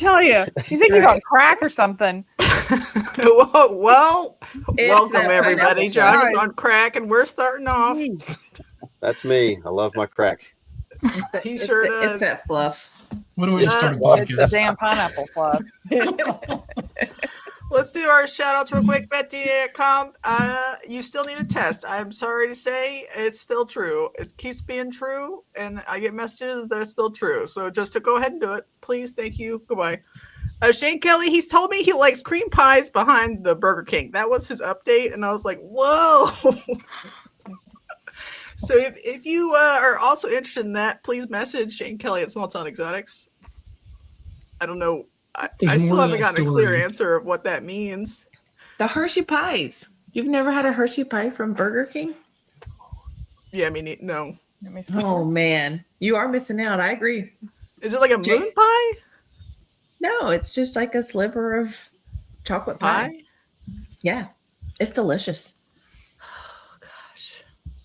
tell you think he's on crack or something. Well, welcome everybody. John is Right. on crack, and we're starting off. That's me. I love my crack. He sure does. It's that fluff. What do we just start a It's the podcast? damn pineapple fluff. Let's do our shout outs real quick. Vetd.com. You still need a test. I'm sorry to say it's still true. It keeps being true, and I get messages that it's still true. So just to go ahead and do it, please. Thank you. Goodbye. Shane Kelley, he's told me he likes cream pies behind the Burger King. That was his update, and I was like, whoa. So if you are also interested in that, please message Shane Kelley at Small Town Exotics. I don't know. I still haven't gotten a clear answer of what that means. The Hershey pies. You've never had a Hershey pie from Burger King? Yeah, I mean, no. Oh, man. You are missing out. I agree. Is it like a moon pie? No, it's just like a sliver of chocolate pie. Yeah. It's delicious. Oh, gosh.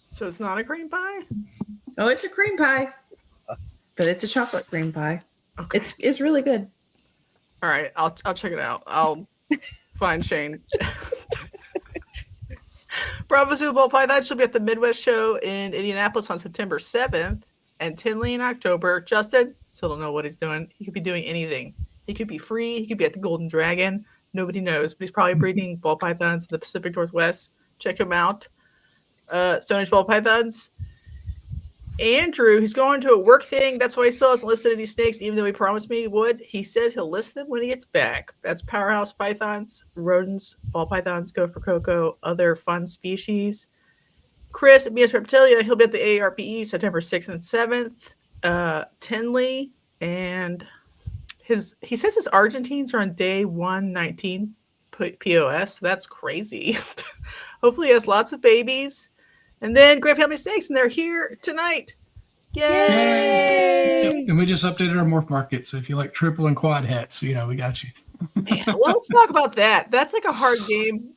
So it's not a cream pie? Oh, it's a cream pie. But it's a chocolate cream pie. Okay. It's really good. All right, I'll check it out. I'll find Shane. Bravo Zulu Ball Python should be at the Midwest Show in Indianapolis on September 7th and Tinley in October. Justin, still don't know what he's doing. He could be doing anything. He could be free. He could be at the Golden Dragon. Nobody knows, but he's probably breeding ball pythons in the Pacific Northwest. Check him out. Stoneage Ball Pythons. Andrew, he's going to a work thing. That's why he still hasn't listed any snakes, even though he promised me he would. He says he'll list them when he gets back. That's Powerhouse pythons, rodents, ball pythons, gopher cocoa, other fun species. Chris at BS Reptilia, he'll be at the ARPE September 6th and 7th. Tinley, and he says his Argentines are on day 119 POS. So that's crazy. Hopefully he has lots of babies. And then Great Family Snakes, and they're here tonight. Yay! Yep. And we just updated our morph market. So if you like triple and quad hats, we got you. Man, well, let's talk about that. That's like a hard game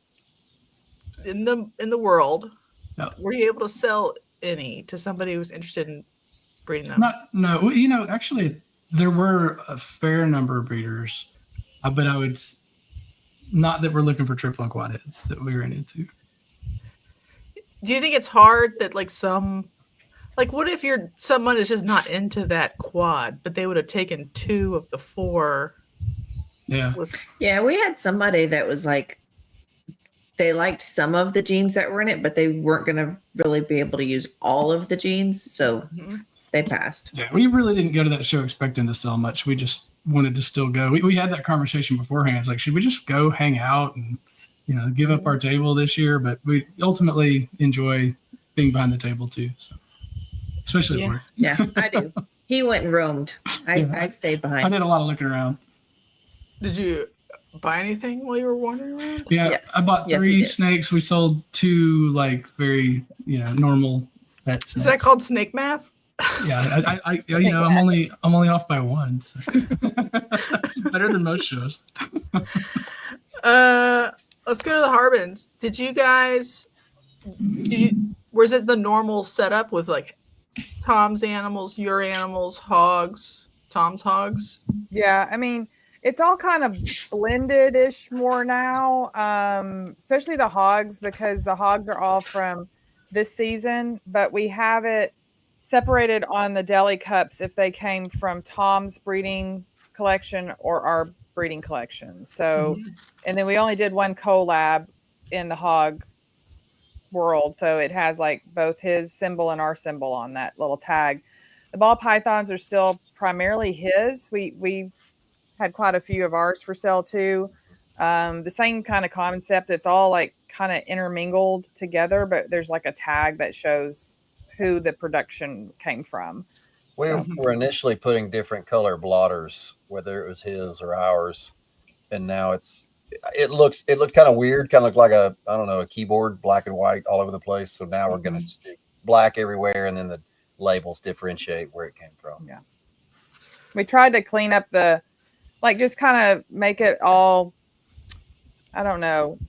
in the world. Yep. Were you able to sell any to somebody who's interested in breeding them? No. Actually, there were a fair number of breeders, but I would not that we're looking for triple and quad heads that we ran into. Do you think it's hard that what if someone is just not into that quad, but they would have taken 2 of the 4? Yeah. Yeah, we had somebody that was like, they liked some of the genes that were in it, but they weren't going to really be able to use all of the genes. So they passed. Yeah, we really didn't go to that show expecting to sell much. We just wanted to still go. We had that conversation beforehand. It's like, should we just go hang out and give up our table this year? But we ultimately enjoy being behind the table too. So, especially at work. Yeah, I do. He went and roamed. I stayed behind. I did a lot of looking around. Did you buy anything while you were wandering around? Yeah, yes. I bought 3 snakes. We sold 2 very normal pet snakes. Is that called snake math? Yeah, I'm only off by 1. So. It's better than most shows. Let's go to the Harbins. Was it the normal setup with like Tom's animals, your animals, hogs, Tom's hogs? Yeah, I mean, it's all kind of blended-ish more now, especially the hogs, because the hogs are all from this season, but we have it separated on the deli cups if they came from Tom's breeding collection or our breeding collection. So, and then we only did 1 collab in the hog world. So it has like both his symbol and our symbol on that little tag. The ball pythons are still primarily his. We've had quite a few of ours for sale too. The same kind of concept. It's all like kind of intermingled together, but there's like a tag that shows who the production came from. We were initially putting different color blotters, whether it was his or ours, and now it looked kind of weird, kind of looked like a keyboard, black and white all over the place. So now we're gonna just do black everywhere, and then the labels differentiate where it came from. Yeah, we tried to clean up just kind of make it all,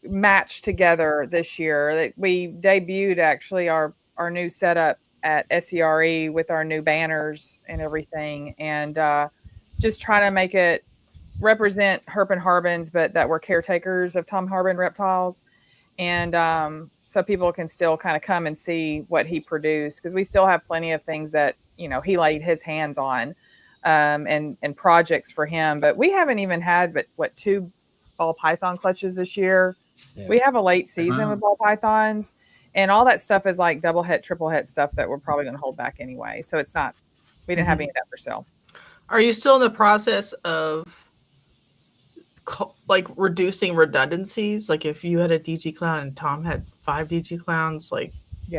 match together this year. We debuted actually our new setup at SERE with our new banners and everything, and just trying to make it represent Herp and Harbins, but that were caretakers of Tom Harbin reptiles. And so people can still kind of come and see what he produced, because we still have plenty of things that, you know, he laid his hands on, and projects for him. But we haven't even had but 2 ball python clutches this year. Yeah. We have a late season with ball pythons, and all that stuff is like double het, triple het stuff that we're probably going to hold back anyway. So it's not, we didn't have any of that for sale. Are you still in the process of like reducing redundancies? Like if you had a DG clown and Tom had 5 DG clowns, like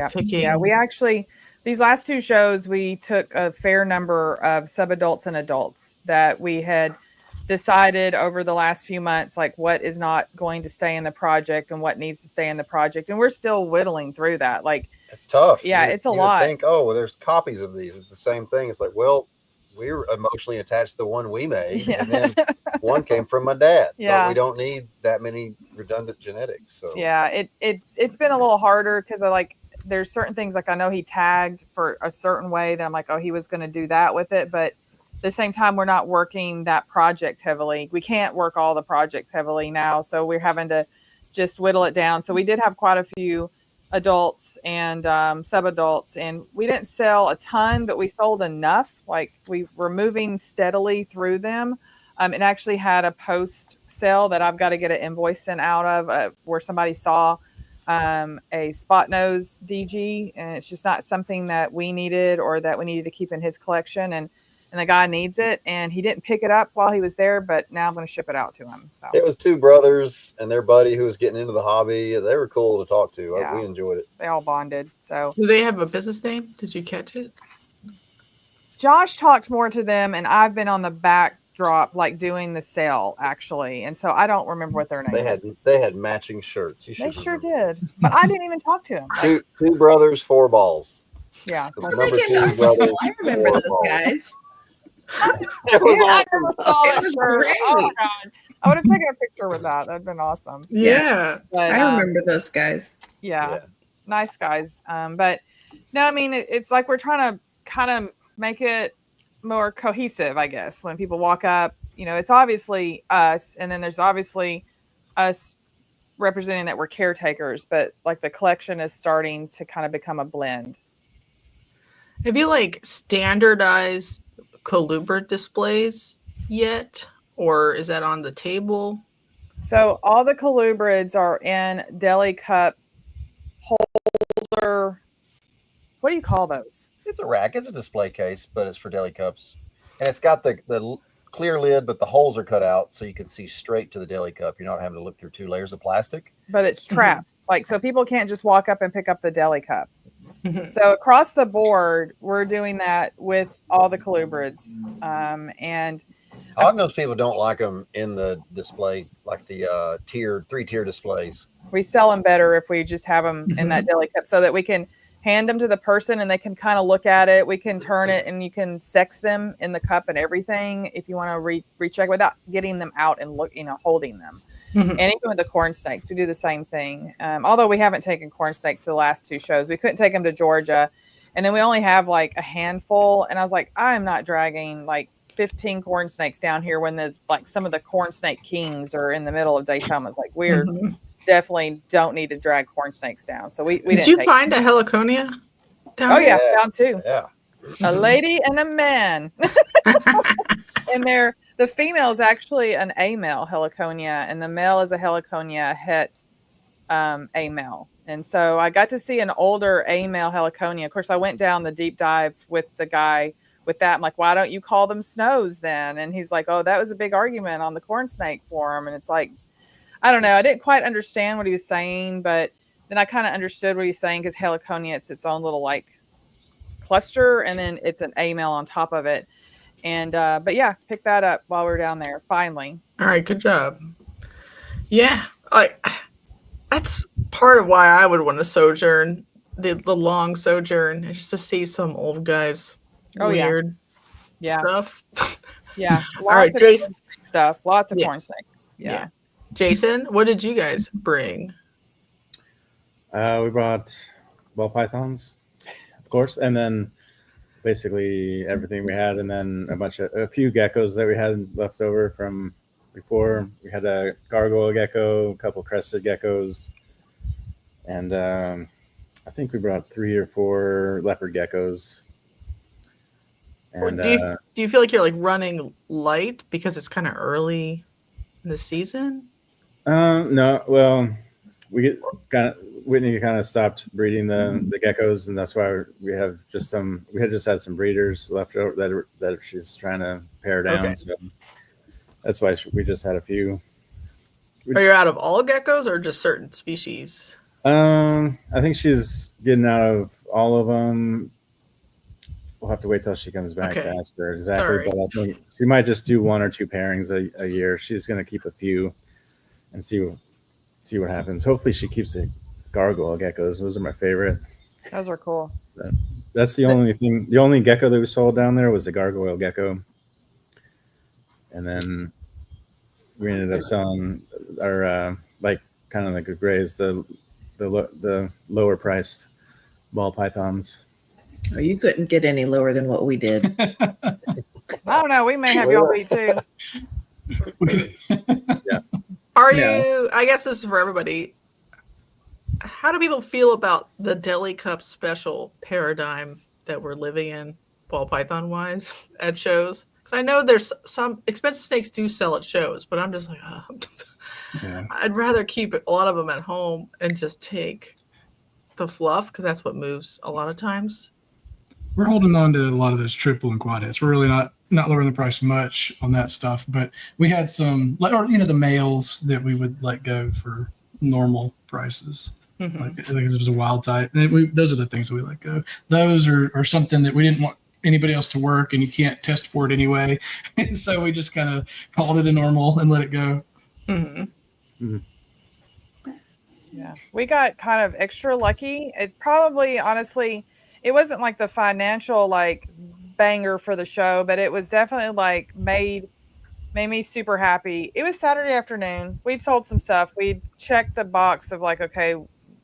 picking. Yeah, we actually, these last 2 shows, we took a fair number of subadults and adults that we had decided over the last few months, like what is not going to stay in the project and what needs to stay in the project. And we're still whittling through that. Like, it's tough. Yeah, it's a lot. Think, oh, well, there's copies of these. It's the same thing. It's like, well, we're emotionally attached to the one we made, and then one came from my dad. Yeah, but we don't need that many redundant genetics. So yeah, it's been a little harder because I like, there's certain things, like I know he tagged for a certain way that I'm like, oh, he was going to do that with it, but at the same time, we're not working that project heavily. We can't work all the projects heavily now, so we're having to just whittle it down. So we did have quite a few adults and subadults, and we didn't sell a ton, but we sold enough. Like, we were moving steadily through them. And actually had a post sale that I've got to get an invoice sent out of, where somebody saw a spot nose DG, and it's just not something that we needed or that we needed to keep in his collection, and the guy needs it, and he didn't pick it up while he was there, but now I'm going to ship it out to him. So it was 2 brothers and their buddy who was getting into the hobby. They were cool to talk to. Yeah. We enjoyed it. They all bonded. So do they have a business name? Did you catch it? Josh talked more to them, and I've been on the backdrop, like doing the sale actually, and so I don't remember what their name is. They had matching shirts. They sure did, but I didn't even talk to him. 2 brothers, 4 balls. Yeah, The number 2 brothers, I remember 4 those balls. guys. It was I awesome. never saw It that was shirt. great. Oh my god, I would have taken a picture with that. That'd been awesome. Yeah. But, I remember those guys. Yeah, nice guys. But no, I mean, it's like we're trying to kind of make it more cohesive, I guess. When people walk up, you know, it's obviously us, and then there's obviously us representing that we're caretakers, but like the collection is starting to kind of become a blend. Have you like standardized colubrid displays yet, or is that on the table? So all the colubrids are in deli cup holder. What do you call those? It's a rack. It's a display case, but it's for deli cups. And it's got the clear lid, but the holes are cut out so you can see straight to the deli cup. You're not having to look through 2 layers of plastic. But it's trapped. Like, so people can't just walk up and pick up the deli cup. So across the board, we're doing that with all the colubrids. And Hognose people don't like them in the display, like the 3-tier displays. we sell them better if we just have them in that deli cup, so that we can hand them to the person and they can kind of look at it. We can turn it and you can sex them in the cup and everything if you want to recheck without getting them out and holding them. And even with the corn snakes, we do the same thing. Although we haven't taken corn snakes to the last 2 shows. We couldn't take them to Georgia. And then we only have like a handful. And I was like, I'm not dragging like 15 corn snakes down here when some of the corn snake kings are in the middle of Daytona. It's like, we're definitely don't need to drag corn snakes down. So we did you find a heliconia down yeah, down 2. Yeah. A lady and a man. And the female is actually an A male heliconia, and the male is a heliconia het A male. And so I got to see an older A male heliconia. Of course, I went down the deep dive with the guy with that. I'm like, why don't you call them snows then? And he's like, oh, that was a big argument on the corn snake forum. And it's like, I don't know. I didn't quite understand what he was saying, but then I kind of understood what he's saying, because heliconia, it's its own little like cluster, and then it's an A male on top of it. And but yeah, pick that up while we're down there finally. All right, good job. Yeah, that's part of why I would want to sojourn, the long sojourn, is just to see some old guys weird stuff. Yeah. All right, Jason. Stuff. Lots of corn snake. Yeah. Jason, what did you guys bring? We brought ball pythons, of course, and then basically everything we had, and then a few geckos that we had left over from before. We had a gargoyle gecko, a couple crested geckos, and I think we brought 3 or 4 leopard geckos. And do you feel like you're like running light because it's kind of early in the season? no, well, Whitney kind of stopped breeding the geckos, and that's why we have just had some breeders left over that she's trying to pare down. Okay. So that's why we just had a few. Are you out of all geckos or just certain species? I think she's getting out of all of them. We'll have to wait till she comes back to ask her exactly. Sorry. But I think she might just do 1 or 2 pairings a year. She's going to keep a few and see what happens. Hopefully she keeps the gargoyle geckos. Those are my favorite. Those are cool. That's the only thing. The only gecko that we sold down there was the gargoyle gecko. And then we ended up selling our kind of like a grays, the lower priced ball pythons. Oh, you couldn't get any lower than what we did. I don't know. We may have y'all beat too. Are you? I guess this is for everybody. How do people feel about the Deli Cup special paradigm that we're living in, ball python wise, at shows? Because I know there's some expensive snakes do sell at shows, but I'm just like, I'd rather keep a lot of them at home and just take the fluff because that's what moves a lot of times. We're holding on to a lot of those triple and quad hits. We're really not lowering the price much on that stuff, but we had some, or the males that we would let go for normal prices. Like it was a wild type. Those are the things that we let go. Those are something that we didn't want anybody else to work, and you can't test for it anyway. And so we just kind of called it a normal and let it go. Yeah, we got kind of extra lucky. It probably, honestly, it wasn't like the financial like banger for the show, but it was definitely like made me super happy. It was Saturday afternoon. We sold some stuff. We checked the box of like, okay,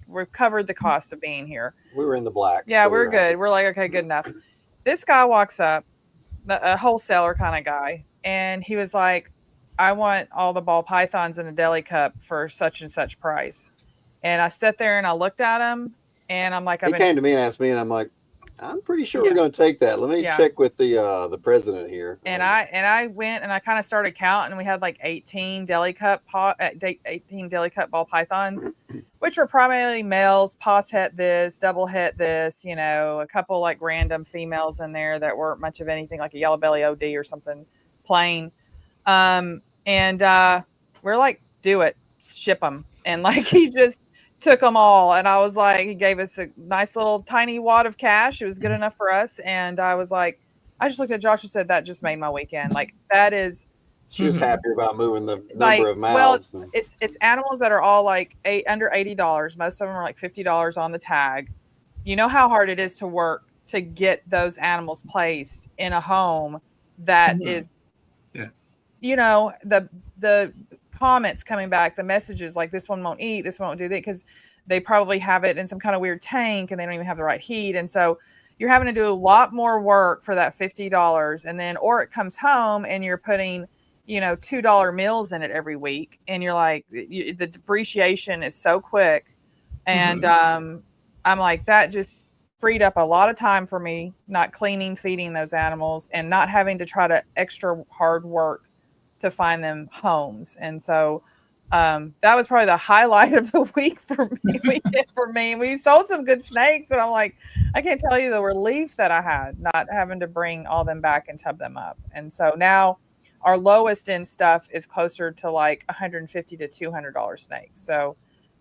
we've covered the cost of being here. We were in the black. Yeah, so we're good. Happy. We're like, okay, good enough. This guy walks up, a wholesaler kind of guy, and he was like, I want all the ball pythons in a deli cup for such and such price. And I sat there and I looked at him, and I'm like, he came to me and asked me, and I'm like, I'm pretty sure we're going to take that. Let me check with the president here. And I went and I kind of started counting, and we had like 18 deli cup ball pythons, which were primarily males, pos het this, double het this, a couple like random females in there that weren't much of anything, like a yellow belly OD or something plain. And we're like, do it, ship them. And like, he just took them all. And I was like, he gave us a nice little tiny wad of cash. It was good enough for us. And I was like, I just looked at Josh and said, that just made my weekend. Like, that is. She was happy about moving the number of mouths. Well, it's animals that are all like under $80. Most of them are like $50 on the tag. You know how hard it is to work to get those animals placed in a home that is, the comments coming back, the messages like this one won't eat, this one won't do that, because they probably have it in some kind of weird tank and they don't even have the right heat. And so you're having to do a lot more work for that $50. And then, or it comes home and you're putting, $2 meals in it every week. And you're like, the depreciation is so quick. And I'm like, that just freed up a lot of time for me, not cleaning, feeding those animals, and not having to try to extra hard work to find them homes. And so that was probably the highlight of the week for me. We sold some good snakes, but I'm like, I can't tell you the relief that I had not having to bring all them back and tub them up. And so now our lowest end stuff is closer to like $150 to $200 snakes. So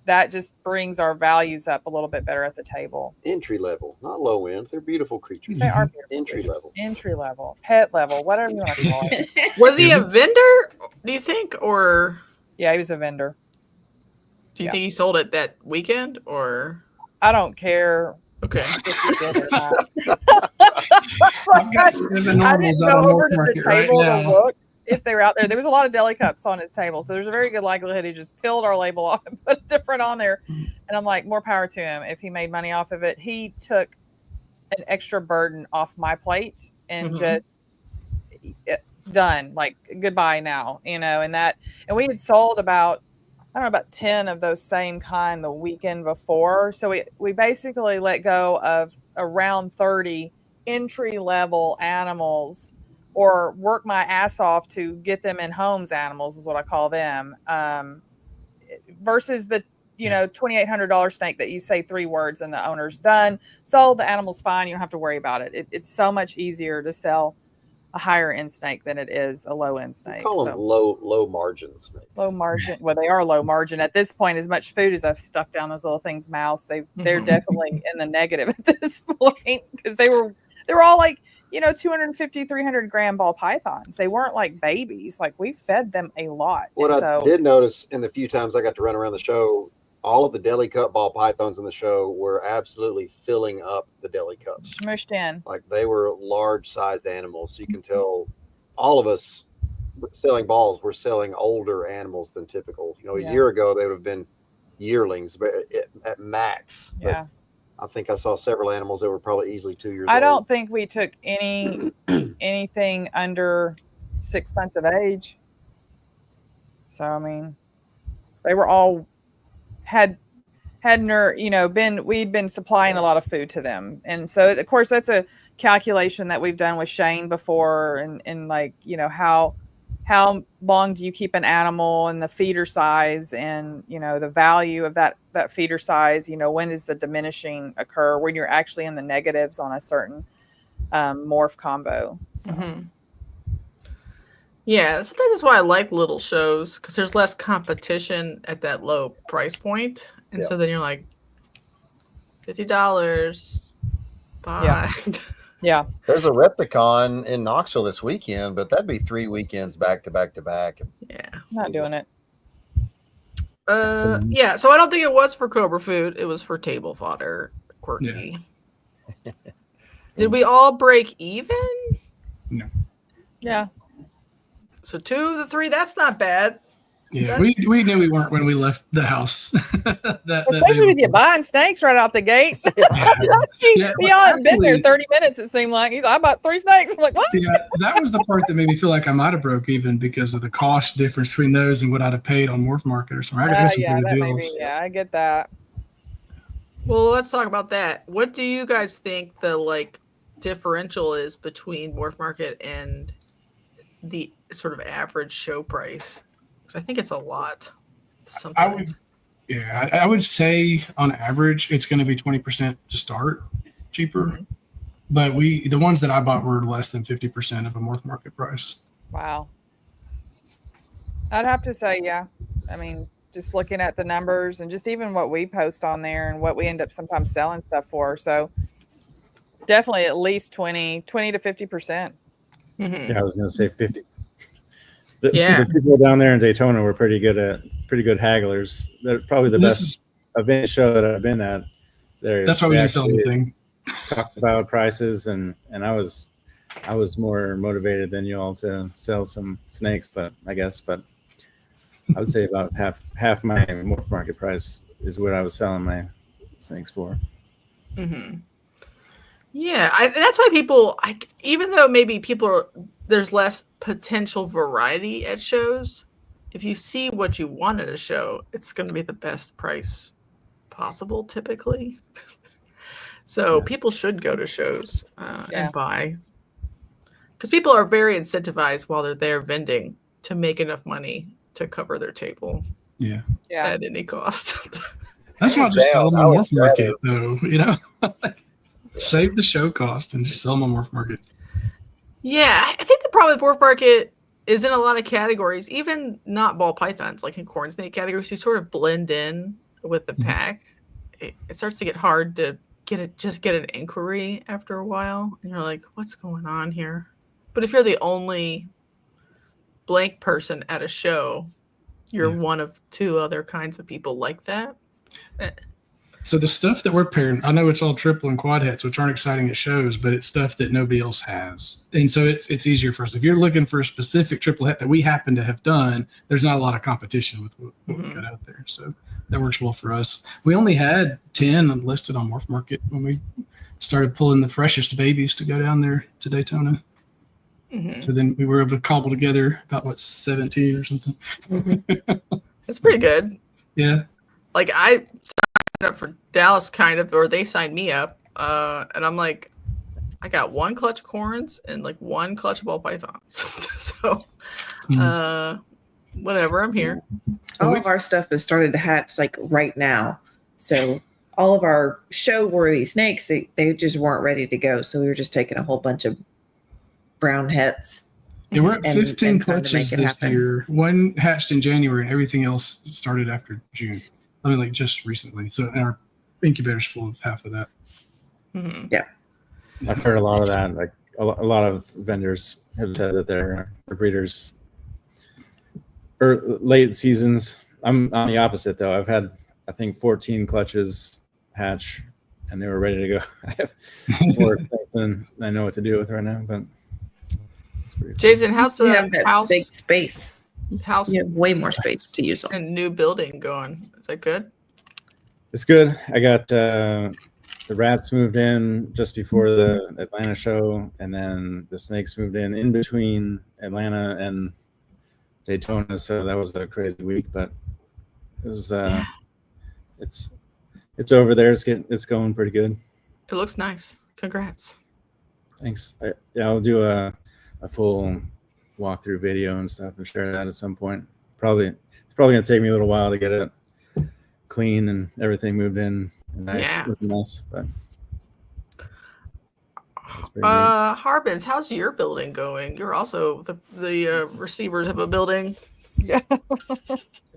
that just brings our values up a little bit better at the table. Entry level, not low end. They're beautiful creatures. They are beautiful. Entry level, pet level, whatever you want to call it. Was he a vendor, do you think, or? Yeah, he was a vendor. Do you think he sold it that weekend, or? I don't care. Okay. I didn't go over to the table to look if they were out there. There was a lot of deli cups on his table, so there's a very good likelihood he just peeled our label off and put a different on there. And I'm like, more power to him if he made money off of it. He took an extra burden off my plate and just done, like goodbye now, and we had sold about, I don't know, about 10 of those same kind the weekend before. So we basically let go of around 30 entry level animals, or work my ass off to get them in homes animals is what I call them. Versus the, $2,800 snake that you say 3 words and the owner's done, sold, the animal's fine. You don't have to worry about it. It's so much easier to sell a higher end snake than it is a low end snake. Call them low margin snakes. Low margin. Well, they are low margin at this point. As much food as I've stuck down those little things' mouths, they're definitely in the negative at this point, because they were all like, 250, 300 gram ball pythons. They weren't like babies. Like, we fed them a lot. What I did notice in the few times I got to run around the show, all of the deli cut ball pythons in the show were absolutely filling up the deli cups. Smushed in. Like, they were large sized animals. So you can tell all of us selling balls were selling older animals than typical. A year ago, they would have been yearlings, but at max. Yeah. But I think I saw several animals that were probably easily 2 years old. I don't think we took anything under 6 months of age. So, I mean, they were all we'd been supplying a lot of food to them. And so, of course, that's a calculation that we've done with Shane before, and like, how long do you keep an animal, and the feeder size, and the value of that feeder size, when does the diminishing occur, when you're actually in the negatives on a certain morph combo. So. Mm-hmm. Yeah, so that is why I like little shows, because there's less competition at that low price point. And so then you're like, $50. Bye. Yeah. Yeah. There's a Repticon in Knoxville this weekend, but that'd be 3 weekends back to back to back. Yeah. Not doing it. Yeah, so I don't think it was for Cobra food. It was for table fodder. Quirky. Yeah. Did we all break even? No. Yeah. So 2 of the 3, that's not bad. Yeah, we knew we weren't when we left the house. Especially with you buying snakes right out the gate. We all had been there 30 minutes, it seemed like. I bought 3 snakes. I'm like, what? Yeah, that was the part that made me feel like I might have broke even, because of the cost difference between those and what I'd have paid on Morph Market or something. I got some good deals. I get that. Well, let's talk about that. What do you guys think the differential is between Morph Market and the sort of average show price? Because I think it's a lot. Sometimes. I would say on average it's going to be 20% to start cheaper. Mm-hmm. But the ones that I bought were less than 50% of a Morph Market price. Wow. I'd have to say, yeah. I mean, just looking at the numbers and just even what we post on there and what we end up sometimes selling stuff for. So definitely at least 20 to 50%. Mm-hmm. Yeah, I was going to say 50. The people down there in Daytona were pretty good hagglers. They're probably the best event show that I've been at. That's why we didn't sell anything. Talked about prices, and I was more motivated than you all to sell some snakes, but I would say about half my Morph Market price is what I was selling my snakes for. Mm-hmm. Yeah, that's why people, even though maybe there's less potential variety at shows, if you see what you want at a show, it's going to be the best price possible typically. So people should go to shows and buy, because people are very incentivized while they're there vending to make enough money to cover their table. Yeah. At any cost. That's not just selling on Morph Market though, save the show cost and just sell them on Morph Market. Yeah, I think the problem with Morph Market is in a lot of categories, even not ball pythons, like in corn snake categories, you sort of blend in with the pack. It starts to get hard to get an inquiry after a while, and you're like, what's going on here? But if you're the only blank person at a show, you're one of 2 other kinds of people like that. So the stuff that we're pairing, I know it's all triple and quad hats, which aren't exciting at shows, but it's stuff that nobody else has. And so it's easier for us. If you're looking for a specific triple hat that we happen to have done, there's not a lot of competition with what we got out there. So that works well for us. We only had 10 listed on Morph Market when we started pulling the freshest babies to go down there to Daytona. So then we were able to cobble together about 17 or something. It's pretty good. Yeah. Like I signed up for Dallas kind of, or they signed me up. And I'm like, I got 1 clutch of corns and like 1 clutch of ball pythons. So whatever, I'm here. All of our stuff has started to hatch like right now. So all of our show worthy snakes, they just weren't ready to go. So we were just taking a whole bunch of brown hets. Yeah, we're at 15 and trying to clutches make it this happen. year. 1 hatched in January, and everything else started after June. I mean, like just recently. So our incubator's full of half of that. Yeah. I've heard a lot of that. Like a lot of vendors have said that their breeders or late seasons. I'm on the opposite though. I've had I think 14 clutches hatch, and they were ready to go. I have more snakes than I know what to do with right now, but it's pretty fun. Jason, how's You the have that house big space. You have way more space to use on. and new building going? Is that good? It's good. I got the rats moved in just before the Atlanta show, and then the snakes moved in between Atlanta and Daytona. So that was a crazy week, but it was it's over there. It's going pretty good. It looks nice. Congrats. Thanks. I'll do a full walkthrough video and stuff and share that at some point. It's probably gonna take me a little while to get it clean and everything moved in nice, Yeah. looking nice, but it's pretty neat. Harbins, how's your building going? You're also the receivers have a building.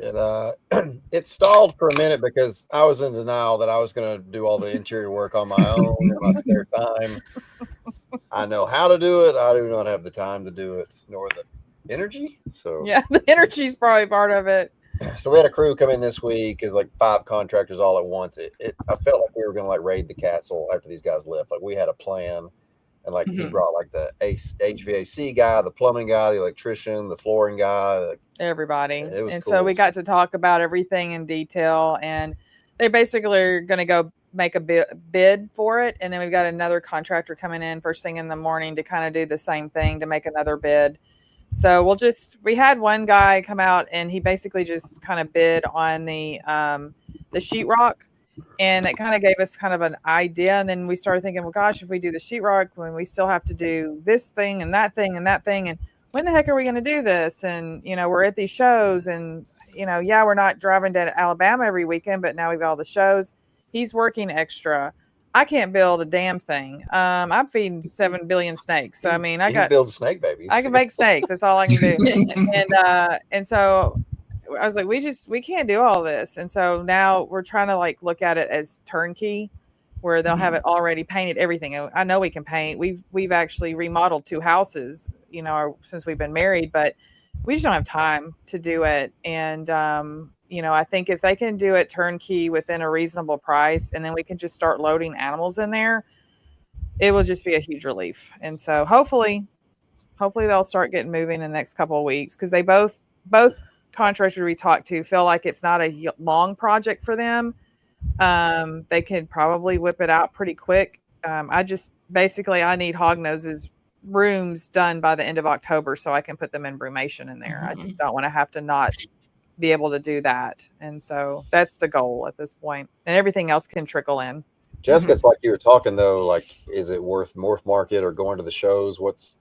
It stalled for a minute because I was in denial that I was going to do all the interior work on my own in my spare time. I know how to do it. I do not have the time to do it, nor the energy. So Yeah, the energy's probably part of it. So we had a crew come in this week. Is like 5 contractors all at once. I felt like we were going to like raid the castle after these guys left. Like we had a plan, and like he brought like the HVAC guy, the plumbing guy, the electrician, the flooring guy. Like, Everybody. it was And cool. so we got to talk about everything in detail, and they basically are going to go make a bid for it. And then we've got another contractor coming in first thing in the morning to kind of do the same thing, to make another bid. So we had one guy come out and he basically just kind of bid on the sheetrock, and that kind of gave us kind of an idea. And then we started thinking, well, gosh, if we do the sheetrock, when we still have to do this thing and that thing and that thing, and when the heck are we going to do this? And, we're at these shows, and, we're not driving to Alabama every weekend, but now we've got all the shows. He's working extra. I can't build a damn thing. I'm feeding 7 billion snakes. So, I mean, you can build snake babies. I can make snakes. That's all I can do. And so I was like, we can't do all this. And so now we're trying to like look at it as turnkey, where they'll have it already painted, everything. I know we can paint. We've actually remodeled 2 houses, since we've been married, but we just don't have time to do it. And, I think if they can do it turnkey within a reasonable price, and then we can just start loading animals in there, it will just be a huge relief. And so hopefully they'll start getting moving in the next couple of weeks, because they both contractors we talked to feel like it's not a long project for them. They could probably whip it out pretty quick. I need Hognoses rooms done by the end of October so I can put them in brumation in there. I just don't want to have to not be able to do that. And so that's the goal at this point. And everything else can trickle in. Jessica, it's like you were talking though, like, is it worth Morph Market or going to the shows? What's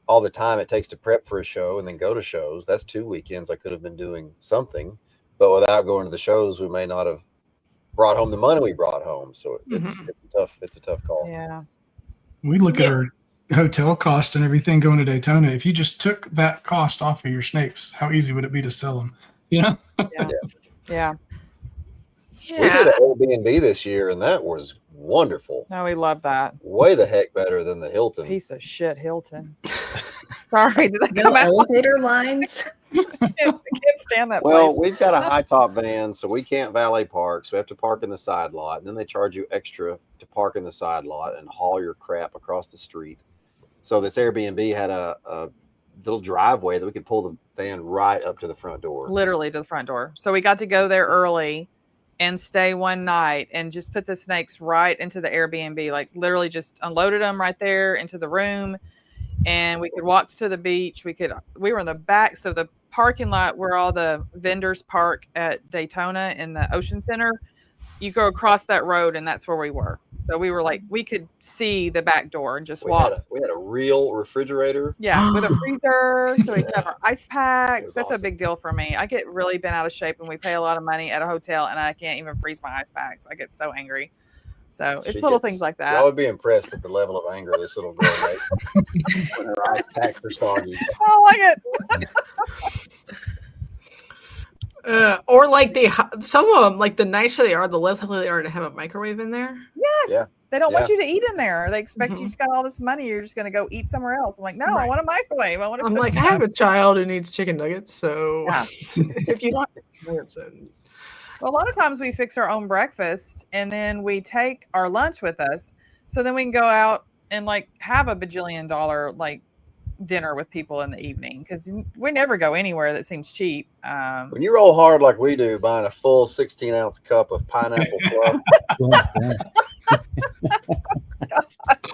all the time it takes to prep for a show and then go to shows? That's 2 weekends. I could have been doing something, but without going to the shows, we may not have brought home the money we brought home. So it's a tough call. Yeah. We look at our hotel cost and everything going to Daytona. If you just took that cost off of your snakes, how easy would it be to sell them? Yeah. We did an Airbnb this year, and that was wonderful. No, we love that. Way the heck better than the Hilton. Piece of shit, Hilton. Sorry, did that No come out? elevator lines. I can't stand that Well, place. we've got a high top van, so we can't valet park. So we have to park in the side lot, and then they charge you extra to park in the side lot and haul your crap across the street. So this Airbnb had a little driveway that we could pull the van right up to the front door. Literally to the front door. So we got to go there early and stay one night and just put the snakes right into the Airbnb, like literally just unloaded them right there into the room. and we could walk to the beach. We were in the back, so the parking lot where all the vendors park at Daytona in the Ocean Center, you go across that road, and that's where we were. So we were like, we could see the back door and just walk. We had a real refrigerator. Yeah, with a freezer, so we could have our ice packs. That's awesome. a big deal for me. I get really bent out of shape, and we pay a lot of money at a hotel, and I can't even freeze my ice packs. I get so angry. So it's little things like that. I would be impressed at the level of anger this little girl makes when her ice packs are soggy. I like it. Or like some of them, like the nicer they are, the less likely they are to have a microwave in there. Yes. Yeah. They don't want you to eat in there. They expect you just got all this money. You're just going to go eat somewhere else. I'm like, no, I want a microwave. I'm like, I have a child who needs chicken nuggets. So if you don't, well, a lot of times we fix our own breakfast and then we take our lunch with us. So then we can go out and like have a bajillion dollar like dinner with people in the evening, because we never go anywhere that seems cheap. When you roll hard like we do, buying a full 16-ounce cup of pineapple fluff.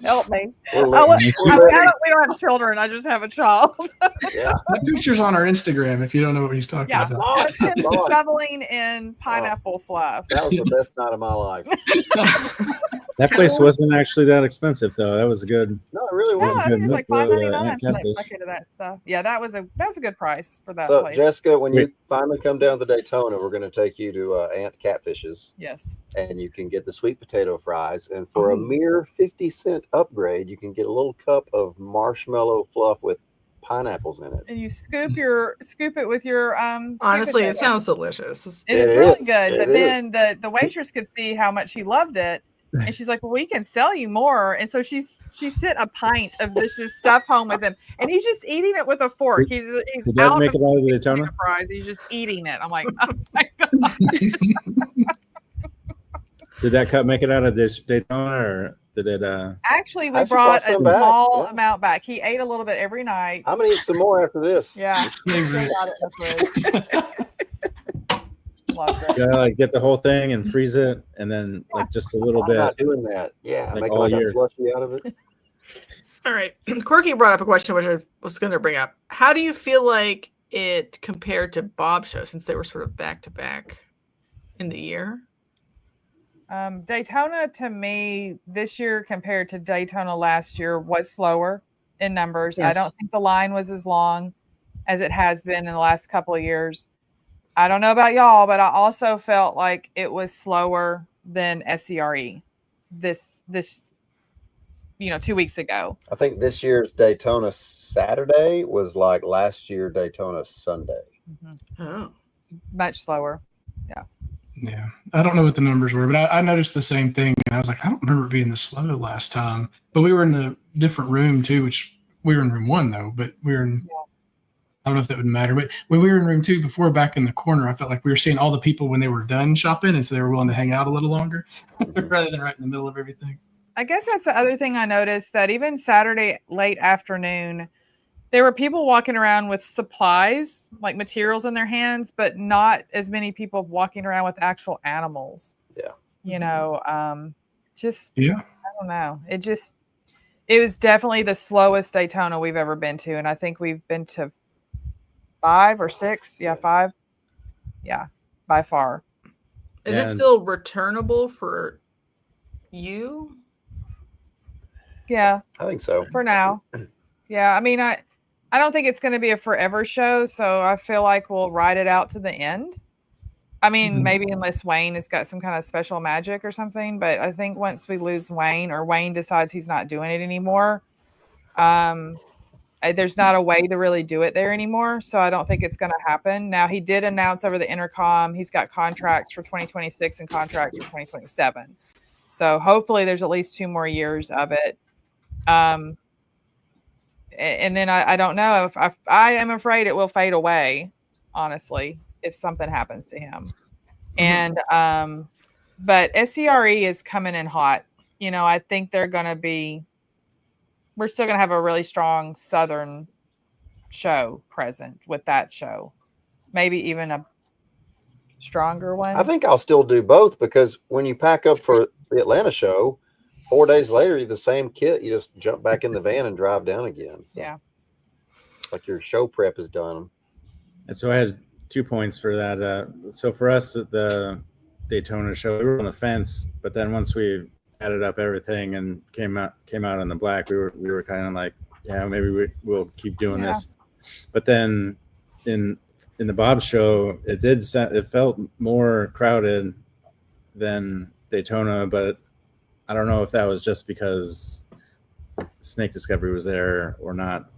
Help me. We don't have children. I just have a child. Yeah. That picture's on our Instagram if you don't know what he's talking about. That's him shoveling in pineapple fluff. That was the best night of my life. That place wasn't actually that expensive, though. That was good. No, it really Yeah, wasn't. I think it was like $5.99 for catfish. that bucket of that stuff. Yeah, that was a good price for that So, place. Jessica, when you finally come down to Daytona, we're going to take you to Aunt Catfish's. Yes. And you can get the sweet potato fries. And for a mere 50-cent upgrade, you can get a little cup of marshmallow fluff with pineapples in it. And you scoop it with your honestly, it sounds delicious. It is really good. But then the waitress could see how much he loved it. And she's like, well, we can sell you more. And so she sent a pint of this stuff home with him. And he's just eating it with a fork. He's Did that make it out of Daytona? Fries. He's just eating it. I'm like, oh my God. Did that cup make it out of Daytona, or did it? Actually, we brought a small amount back. He ate a little bit every night. I'm going to eat some more after this. Yeah. Yeah, like get the whole thing and freeze it, and then like just a little bit. I'm not doing that. Yeah, like make all like year. a slushy out of it. All right. Quirky brought up a question which I was going to bring up. How do you feel like it compared to Bob's show, since they were sort of back to back in the year? Daytona, to me, this year compared to Daytona last year, was slower in numbers. Yes. I don't think the line was as long as it has been in the last couple of years. I don't know about y'all, but I also felt like it was slower than SCRE this 2 weeks ago. I think this year's Daytona Saturday was like last year Daytona Sunday. Oh, it's much slower. Yeah, I don't know what the numbers were, but I noticed the same thing. And I was like, I don't remember it being this slow last time. But we were in a different room too, which we were in room 1 though. But we were in. I don't know if that would matter, but when we were in room 2 before, back in the corner, I felt like we were seeing all the people when they were done shopping, and so they were willing to hang out a little longer rather than right in the middle of everything. I guess that's the other thing I noticed, that even Saturday late afternoon, there were people walking around with supplies, like materials in their hands, but not as many people walking around with actual animals. Yeah. I don't know. It was definitely the slowest Daytona we've ever been to. And I think we've been to 5 or 6. Yeah, 5. Yeah, by far. Is it still returnable for you? Yeah. I think so. For now. Yeah. I mean, I don't think it's going to be a forever show, so I feel like we'll ride it out to the end. I mean, maybe unless Wayne has got some kind of special magic or something, but I think once we lose Wayne, or Wayne decides he's not doing it anymore, there's not a way to really do it there anymore. So I don't think it's going to happen. Now, he did announce over the intercom he's got contracts for 2026 and contracts for 2027. So hopefully there's at least 2 more years of it. And then I don't know if I am afraid it will fade away, honestly, if something happens to him. And but SCRE is coming in hot. I think we're still going to have a really strong Southern show present with that show. Maybe even a stronger one. I think I'll still do both, because when you pack up for the Atlanta show, 4 days later, the same kit, you just jump back in the van and drive down again. So, Yeah. like your show prep is done. And so I had 2 points for that. So for us at the Daytona show, we were on the fence, but then once we added up everything and came out on the black, we were kind of like, yeah, maybe we'll keep doing this. But then in the Bob show, it felt more crowded than Daytona, but I don't know if that was just because Snake Discovery was there or not.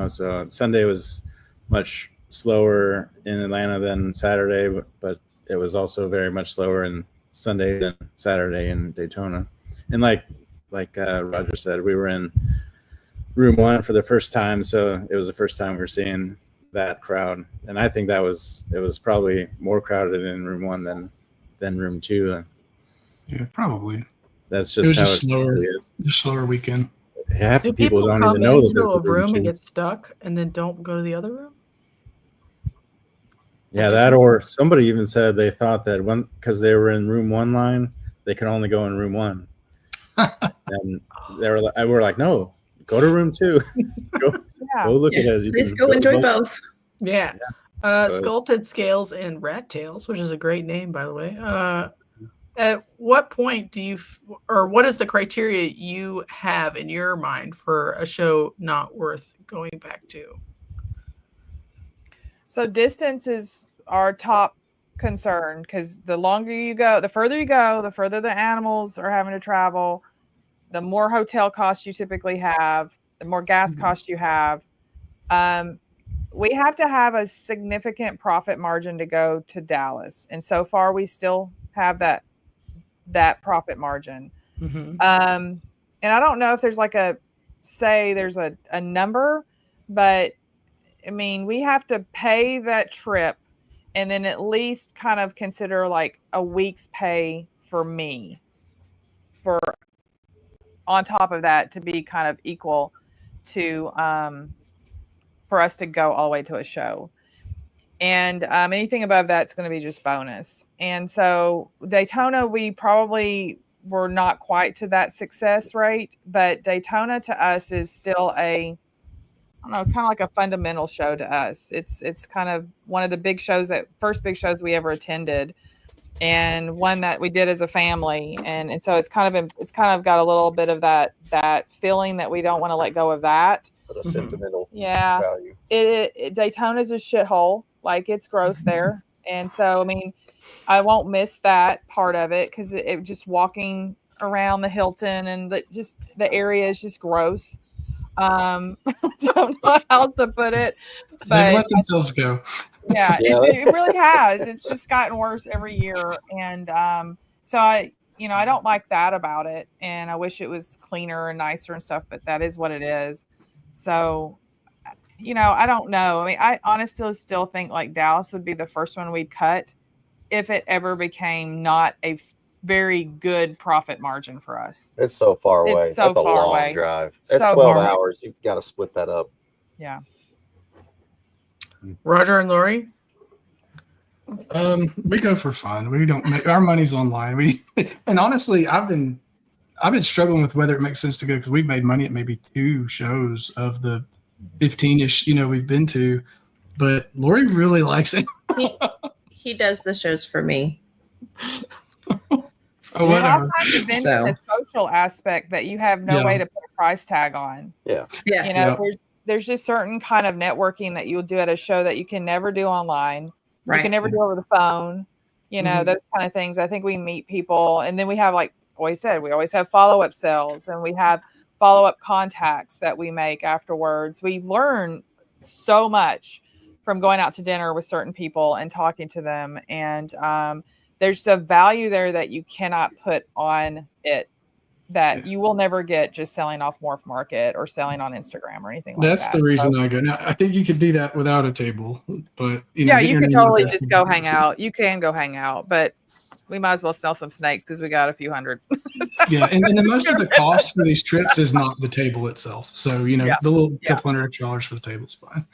So Sunday was much slower in Atlanta than Saturday, but it was also very much slower in Sunday than Saturday in Daytona. And like Roger said, we were in room 1 for the first time, so it was the first time we were seeing that crowd. And I think it was probably more crowded in room 1 than room 2. Yeah, probably. That's It was just how just it slower. really is. Just slower weekend. Half Do the people don't come even know that into there's a room 2. and get stuck and then don't go to the other room? Yeah, that, or somebody even said they thought that because they were in room 1 line, they could only go in room 1. And we're like, no, go to room 2. Go look at it. Please go enjoy both. Yeah. So Sculpted Scales and Rat Tails, which is a great name, by the way. At what point what is the criteria you have in your mind for a show not worth going back to? So distance is our top concern, because the longer you go, the further you go, the further the animals are having to travel, the more hotel costs you typically have, the more gas costs you have. We have to have a significant profit margin to go to Dallas. And so far we still have that profit margin. Mm-hmm. And I don't know if there's there's a number, but I mean, we have to pay that trip and then at least kind of consider like a week's pay for me on top of that to be kind of equal to, for us to go all the way to a show. And anything above that's going to be just bonus. And so Daytona, we probably were not quite to that success rate, but Daytona to us is still it's kind of like a fundamental show to us. It's kind of one of the first big shows we ever attended, and one that we did as a family. And so it's kind of got a little bit of that feeling that we don't want to let go of that. But a sentimental Yeah. value. Daytona's a shithole. Like, it's gross there. And so, I mean, I won't miss that part of it, because it just walking around the Hilton and the area is just gross. I don't know how else to put it, They but let themselves go. yeah, it really has. It's just gotten worse every year. And so I don't like that about it. And I wish it was cleaner and nicer and stuff, but that is what it is. So, I don't know. I mean, I honestly still think like Dallas would be the first one we'd cut if it ever became not a very good profit margin for us. It's so far away. It's so That's a far long away. drive. So It's 12 far. hours. You've got to split that up. Yeah. Roger and Lori? We go for fun. We don't make our money's online. And honestly, I've been struggling with whether it makes sense to go, because we've made money at maybe 2 shows of the 15-ish, we've been to, but Lori really likes it. He does the shows for me. Oh, whatever. The social aspect that you have no way to put a price tag on. Yeah. There's just certain kind of networking that you'll do at a show that you can never do online. Right. You can never do over the phone. Those kind of things. I think we meet people, and then we have, like always said, we always have follow-up sales, and we have follow-up contacts that we make afterwards. We learn so much from going out to dinner with certain people and talking to them. And there's a value there that you cannot put on it, that you will never get just selling off Morph Market or selling on Instagram or anything like that. That's the reason I go. Now, I think you could do that without a table, but you can totally just go hang out. You can go hang out, but we might as well sell some snakes because we got a few hundred. Yeah, and the most of the cost for these trips is not the table itself. So, the little couple $100 extra for the table is fine.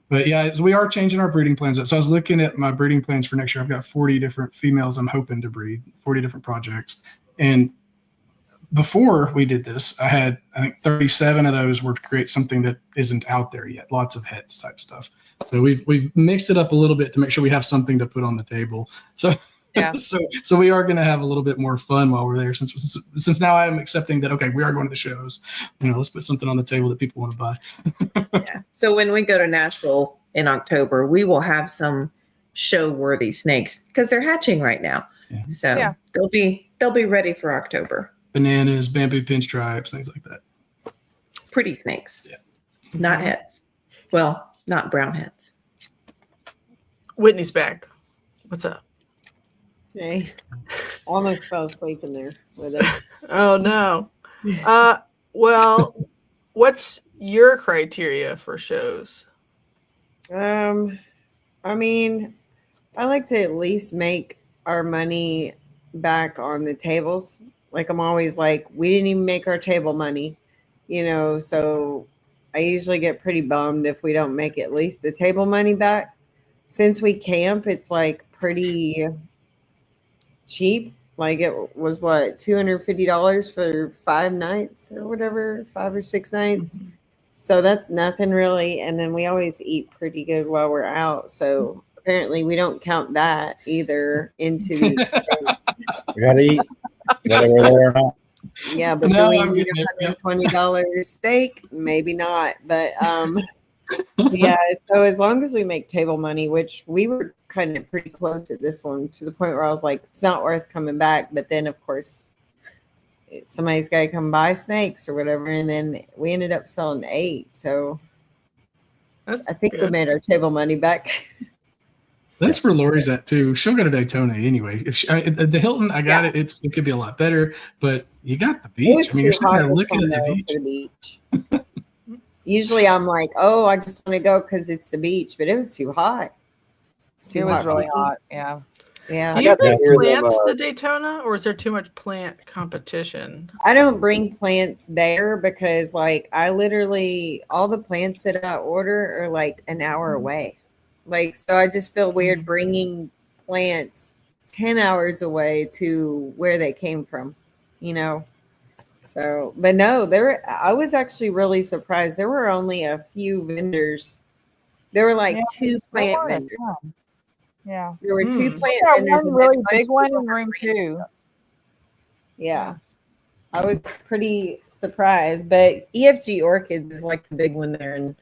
But yeah, so we are changing our breeding plans up. So I was looking at my breeding plans for next year. I've got 40 different females I'm hoping to breed, 40 different projects. And before we did this, I think 37 of those were to create something that isn't out there yet. Lots of heads type stuff. So we've mixed it up a little bit to make sure we have something to put on the table. So Yeah. so we are going to have a little bit more fun while we're there. Since now I'm accepting that, okay, we are going to the shows. Let's put something on the table that people want to buy. Yeah. So when we go to Nashville in October, we will have some show-worthy snakes because they're hatching right now. Yeah. So Yeah. they'll be ready for October. Bananas, bamboo pinstripes, things like that. Pretty snakes. Yeah. Not heads. Well, not brown heads. Whitney's back. What's up? Hey, almost fell asleep in there with it. Oh no. Well, what's your criteria for shows? I mean, I like to at least make our money back on the tables. Like I'm always like, we didn't even make our table money, so I usually get pretty bummed if we don't make at least the table money back. Since we camp, it's like pretty cheap. Like it was what, $250 for 5 nights or whatever, 5 or 6 nights. So that's nothing really. And then we always eat pretty good while we're out. So apparently we don't count that either into the expense. We gotta eat, whether we're there or not. Yeah, but No, do I'm we need getting it. $120 steak? Maybe not. But yeah, so as long as we make table money, which we were cutting it pretty close at this one, to the point where I was like, it's not worth coming back. But then, of course, somebody's got to come buy snakes or whatever. And then we ended up selling 8. So That's I think we good. made our table money back. That's where Lori's at too. She'll go to Daytona anyway. If the Hilton, I got it. It could be a lot better, but you got the It was beach. I mean, you're too sitting hot there this looking one, at the though, beach. for the beach. Usually I'm like, oh, I just want to go because it's the beach, but it was too hot. It was really hot. Yeah. Yeah. Do I you got to bring hear them, plants to Daytona, or is there too much plant competition? I don't bring plants there because, like, I literally, all the plants that I order are like an hour away. Like, so I just feel weird bringing plants 10 hours away to where they came from, So, but no, I was actually really surprised. There were only a few vendors. There were like 2 plant vendors. Yeah. There were 2 Hmm. plant Yeah, vendors. one and really then a bunch big of one people in room 2. Yeah. I was pretty surprised, but EFG Orchids is like the big one there, and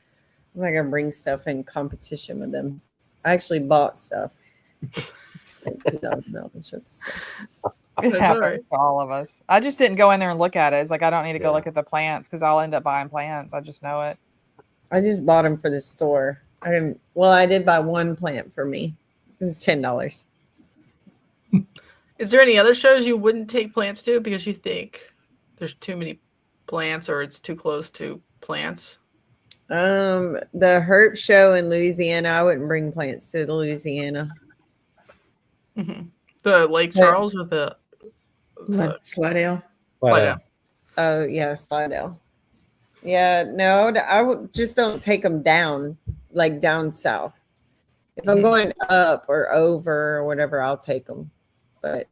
I'm not gonna bring stuff in competition with them. I actually bought stuff. Like $2,000 worth of stuff. It That's happens all right. to all of us. I just didn't go in there and look at it. It's like I don't need to go Yeah. look at the plants because I'll end up buying plants. I just know it. I just bought them for the store. I did buy 1 plant for me. It was $10. Is there any other shows you wouldn't take plants to because you think there's too many plants or it's too close to plants? The Herp show in Louisiana, I wouldn't bring plants to the Louisiana. Mm-hmm. The Lake Charles or the Slidell. Slidell? Oh yeah, Slidell. Yeah, no, I would just don't take them down, like down south. If I'm going up or over or whatever, I'll take them. But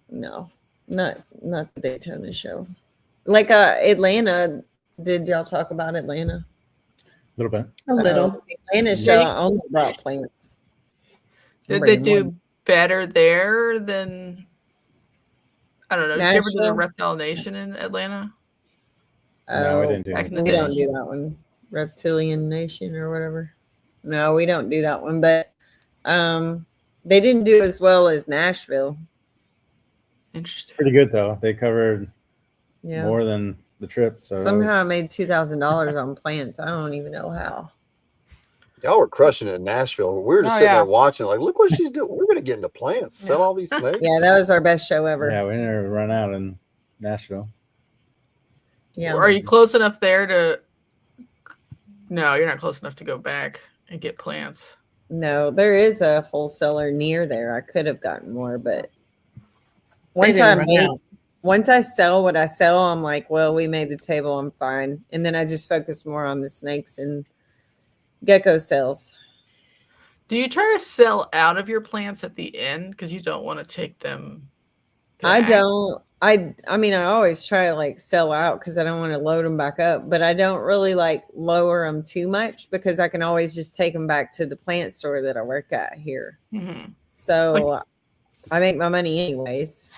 no, not the Daytona show. Like Atlanta. Did y'all talk about Atlanta? A little bit. A little. Atlanta show, I only brought plants. Did they do better there than, I don't know, did you ever do the Nashville? Reptile Nation in Atlanta? No, we didn't do back in the We day. don't do that one. Reptilian Nation or whatever. No, we don't do that one. But they didn't do as well as Nashville. Interesting. Pretty good though. They covered Yeah. more than the trip. So that Somehow I was- made $2,000 on plants. I don't even know how. Y'all were crushing it in Nashville. We were just Oh, sitting yeah. there watching, like, look what she's doing. We're going to get into plants, sell all these snakes. Yeah, that was our best show ever. yeah, we never run out in Nashville. Yeah. Are you close enough there to? No, you're not close enough to go back and get plants. No, there is a wholesaler near there. I could have gotten more, but They didn't run out. once I sell what I sell, I'm like, well, we made the table, I'm fine. And then I just focus more on the snakes and gecko sales. Do you try to sell out of your plants at the end because you don't want to take them I don't. I mean, I always try to like sell out because I don't want to load them back up, but I don't really like lower them too much because I can always just take them back to the plant store that I work at here. Mm-hmm. So I make my money anyways.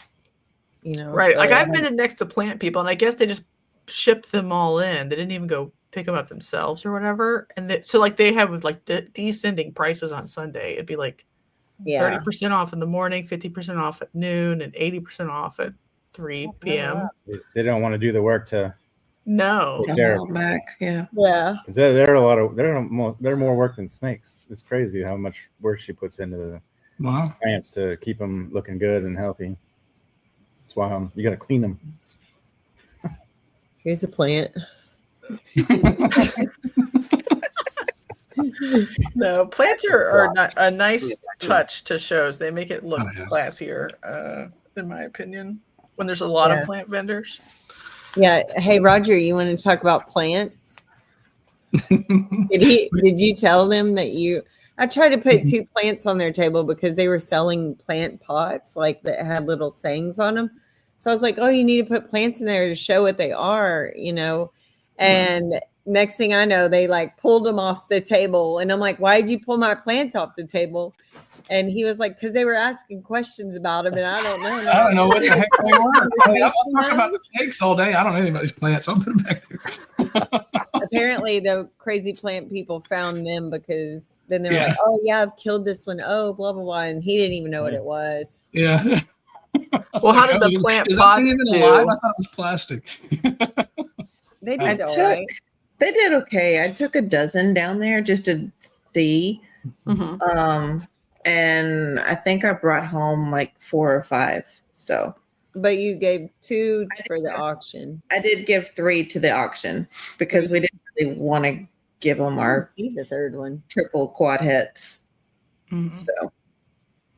You know, Right. so Like I've been next to plant people, and I guess they just ship them all in. They didn't even go pick them up themselves or whatever. And so like they have like descending prices on Sunday. It'd be like 30% off in the morning, 50% off at noon, and 80% off at 3 p.m. They don't want to do the work to No. take care of Haul back. Yeah. Yeah. because they're a lot of they're more work than snakes. It's crazy how much work she puts into the Wow. plants to keep them looking good and healthy. That's why you got to clean them. Here's a plant. No, plants are not a nice touch to shows. They make it look classier, in my opinion, when there's a lot of plant vendors. Yeah. Hey, Roger, you want to talk about plants? Did you tell them that I tried to put 2 plants on their table because they were selling plant pots like that had little sayings on them. So I was like, oh, you need to put plants in there to show what they are, you know? And next thing I know, they like pulled them off the table. And I'm like, why did you pull my plants off the table? And he was like, because they were asking questions about them. And I don't know. I don't know what the heck they were. I'll talk about the snakes all day. I don't know anything about these plants. I'll put them back there. Apparently, the crazy plant people found them because then they're like, oh, yeah, I've killed this one. Oh, blah, blah, blah. And he didn't even know what it was. Yeah. Well, how did the plant is pots that thing even do? alive? I thought it was plastic. They did all right. They did okay. I took a dozen down there just to see. Mm-hmm. And I think I brought home like 4 or 5. So, but you gave 2 for the auction. I did give 3 to the auction because we didn't really want to give them our see the third one triple quad hits. Mm-hmm. So,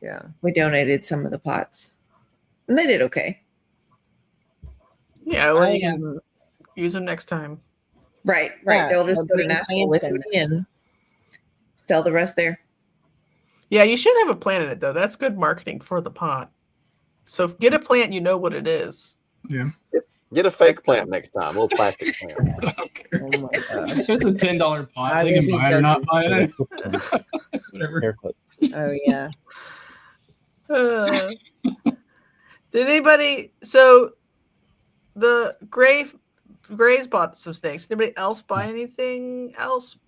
yeah, we donated some of the pots, and they did okay. Yeah, well, you can use them next time. Right. Yeah, They'll just go to bring Nashville with plants me and sell the rest there. Yeah, you should have a plant in it though. That's good marketing for the pot. So if get a plant, you know what it is. Yeah. Get a fake plant next time, a little plastic plant. oh my gosh. It's a $10 pot. I They can will be buy it or not judging. buy it. Whatever. Haircut. Oh yeah. Did anybody? So the Grays bought some snakes. Did anybody else buy anything else? We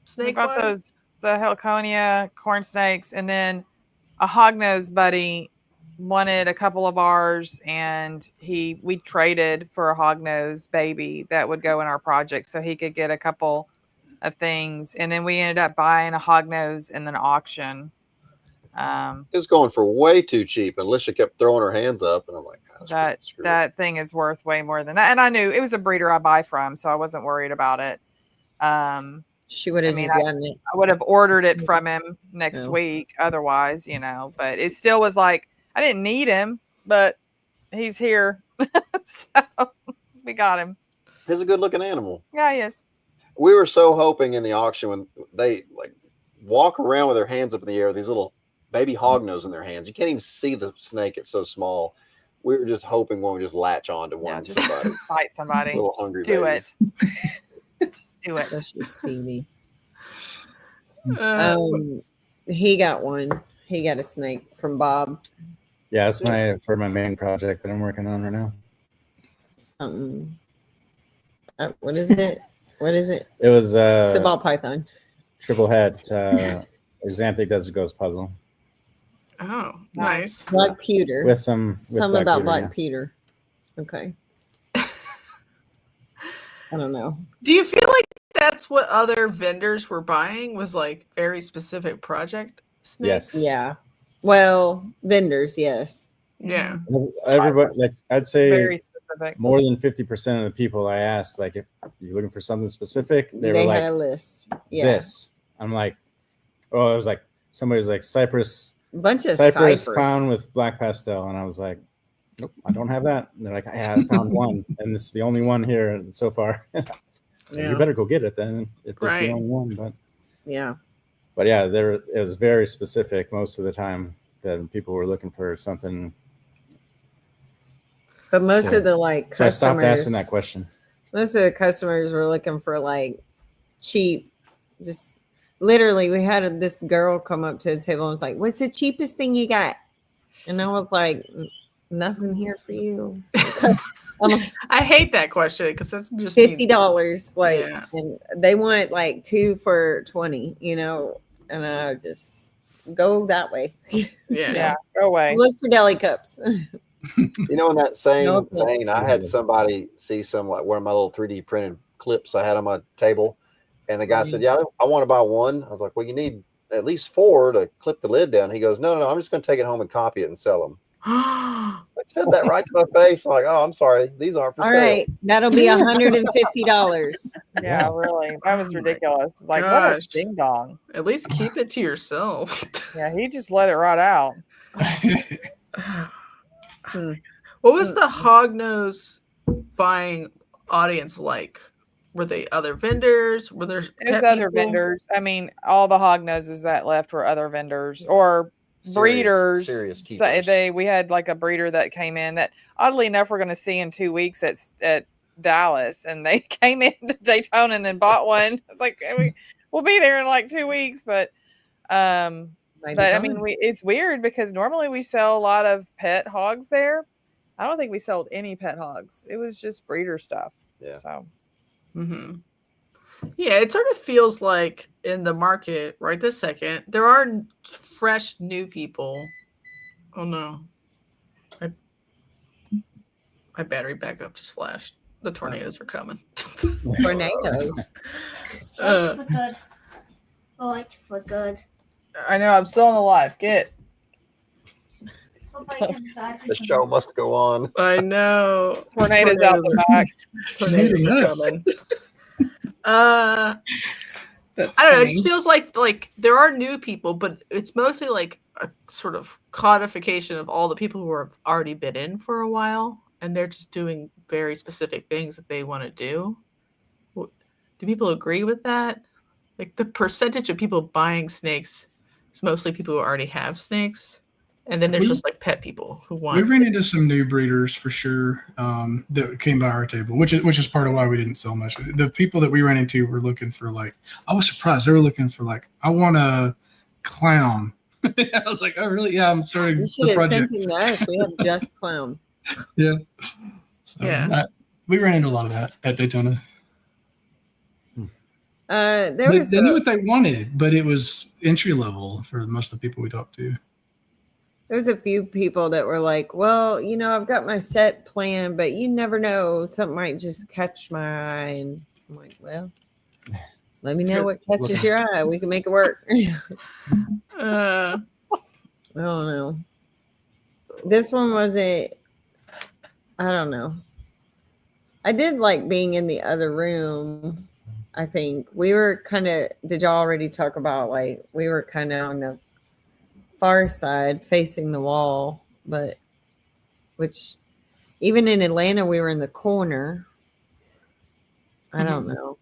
Snake got the Heliconia corn snakes, and then a hognose buddy wanted a couple of ours, and we traded for a hognose baby that would go in our project so he could get a couple of things, and then we ended up buying a hognose in an auction. It was going for way too cheap, and Alicia kept throwing her hands up, and I'm like, that thing is worth way more than that. And I knew it was a breeder I buy from, so I wasn't worried about it. She would have gotten it. I would have ordered it from him next week otherwise, you know, but it still was like, I didn't need him, but he's here. So we got him. He's a good looking animal. Yeah, he is. We were so hoping in the auction when they like walk around with their hands up in the air with these little baby hognose in their hands. You can't even see the snake. It's so small. We were just hoping one would just latch on to one. Just fight somebody. Little hungry do babies. it. Just do it. He got one. He got a snake from Bob. Yeah, that's for my main project that I'm working on right now. Something. What is it? What is it? It was It's a ball python. triple head Xanthic Desert Ghost puzzle Oh, nice. Black pewter. with some about pewter, black yeah. pewter. Okay. I don't know. Do you feel like that's what other vendors were buying? Was like very specific project snakes? Yes. Yeah. Well, vendors, yes. Yeah. Everybody, like I'd say, Very specific. more than 50% of the people I asked, like, if you're looking for something specific, they were They like, had a list. Yeah. this. I'm like, oh, it was like somebody was like Cypress Bunch of Cypress ciphers. clown with black pastel, and I was like, nope, I don't have that. And they're like, yeah, I found one, and it's the only one here so far. You better go get it then if it's the only one. But yeah, it was very specific most of the time that people were looking for something But most So- of the like So I stopped customers, asking that question. most of the customers were looking for like cheap, just literally. We had this girl come up to the table and was like, "What's the cheapest thing you got?" And I was like, "Nothing here for you." I'm like, I hate that question because that's just $50, like, Yeah. and they want like 2 for 20, you know, and I just go that way. Yeah. Yeah, go away. Look for deli cups. You know, in that same No offense. vein, I had somebody see some like one of my little 3D printed clips I had on my table, and the guy said, "Yeah, I want to buy one." I was like, "Well, you need at least 4 to clip the lid down." He goes, "No, I'm just going to take it home and copy it and sell them." I said that right to my face. I'm like, "Oh, I'm sorry, these aren't for All sale." right, that'll be $150. Yeah, really. That was Oh my ridiculous. Like, what a gosh. ding dong. At least keep it to yourself. Yeah, he just let it rot out. What was the hognose buying audience like? Were they other vendors? Were there It pet was other people? vendors. I mean, all the hog noses that left were other vendors or breeders. serious So keepers. we had like a breeder that came in that oddly enough we're going to see in 2 weeks at Dallas, and they came into Daytona and then bought one. It's like we'll be there in like 2 weeks, but I mean it's weird because normally we sell a lot of pet hogs there. I don't think we sold any pet hogs. It was just breeder stuff. Yeah. So Mm-hmm. Yeah, it sort of feels like in the market right this second, there are fresh new people. Oh no. My battery backup just flashed. The tornadoes are coming. Tornadoes. For good. Right, for good. I know, I'm still on the live. Get. The show must go on. I know. tornadoes out the back. Tornadoes are coming. I don't know. It just feels like there are new people, but it's mostly like a sort of codification of all the people who have already been in for a while, and they're just doing very specific things that they want to do. Do people agree with that? Like the percentage of people buying snakes is mostly people who already have snakes, and then there's just like pet people who want. We ran into some new breeders for sure that came by our table, which is part of why we didn't sell much. The people that we ran into were looking for like, I was surprised they were looking for like, I want a clown. I was like, oh really? Yeah, I'm starting You should the have project. sent him to us. We have just clown. Yeah. So, Yeah. we ran into a lot of that at Daytona. There was They knew what they wanted, but it was entry level for most of the people we talked to. There's a few people that were like, well, you know, I've got my set plan, but you never know. Something might just catch my eye. And I'm like, well, let me know what catches your eye. We can make it work. I don't know. This one wasn't, I don't know. I did like being in the other room. I think we were kind of, did y'all already talk about like, we were kind of on the far side facing the wall, but which even in Atlanta, we were in the corner. I don't know.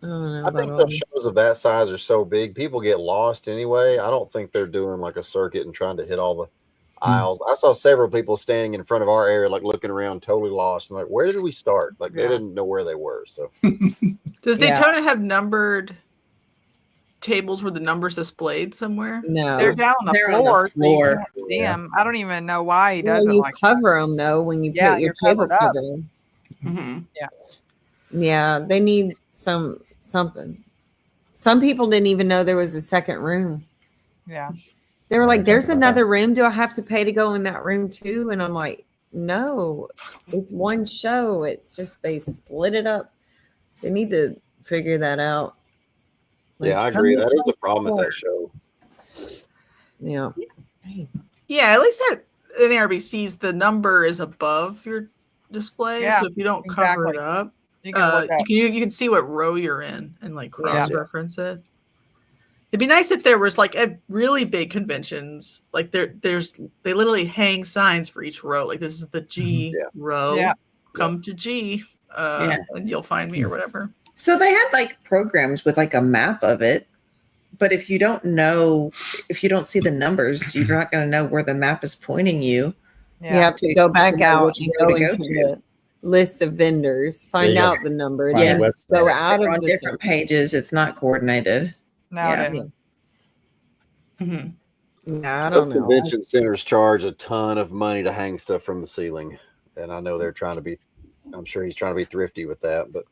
I don't know. I think about those all this. shows of that size are so big, people get lost anyway. I don't think they're doing like a circuit and trying to hit all the aisles. I saw several people standing in front of our area, like looking around, totally lost, and like, where did we start? Like they didn't know where they were. So, Does Yeah. Daytona have numbered tables where the numbers displayed somewhere? No. They're down on the They're on the floor. floor. So you can't see them. I don't even know why he Well, does it you like cover them though when you Yeah, put your you're table covered up. cover in. Mm-hmm. Yeah, they need something. Some people didn't even know there was a second room. Yeah. They were like, "There's another room. Do I have to pay to go in that room too?" And I'm like, "No, it's one show. It's just they split it up. They need to figure that out." Like, yeah, I come agree. this That is way a problem at forward. that show. Yeah. Yeah, at least at NRBE sees the number is above your display. Yeah, So if you don't cover it exactly. up, You can look up. you can see what row you're in and like Yeah. cross-reference it. It'd be nice if there was like at really big conventions, like they literally hang signs for each row. Like this is the G Yeah. row. Yeah. Come to G, and you'll find me or whatever. So they had like programs with like a map of it. But if you don't know, if you don't see the numbers, you're not going to know where the map is pointing you. Yeah. You have to go back know out which and row go to go into to. the list of vendors, find Yeah. out the number, Find then the go website. out They're of on the different pages. It's not coordinated. No, Yeah. it isn't. Mhm. Yeah, I Those don't know. convention centers charge a ton of money to hang stuff from the ceiling, and I know they're trying to be. I'm sure he's trying to be thrifty with that, but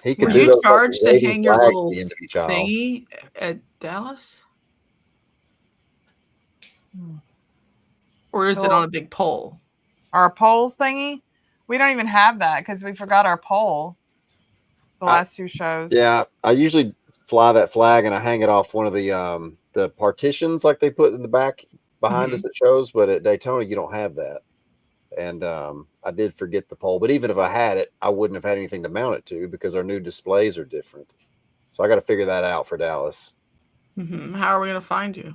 he could Were do you those like charged to waving hang your flags at little the end of each aisle. thingy at Dallas? Or is it Cool. on a big pole? Our poles thingy, we don't even have that because we forgot our pole the last two shows. Yeah, I usually fly that flag and I hang it off one of the partitions like they put in the back behind us at shows, but at Daytona you don't have that. And I did forget the pole, but even if I had it, I wouldn't have had anything to mount it to because our new displays are different. So I got to figure that out for Dallas. How are we going to find you?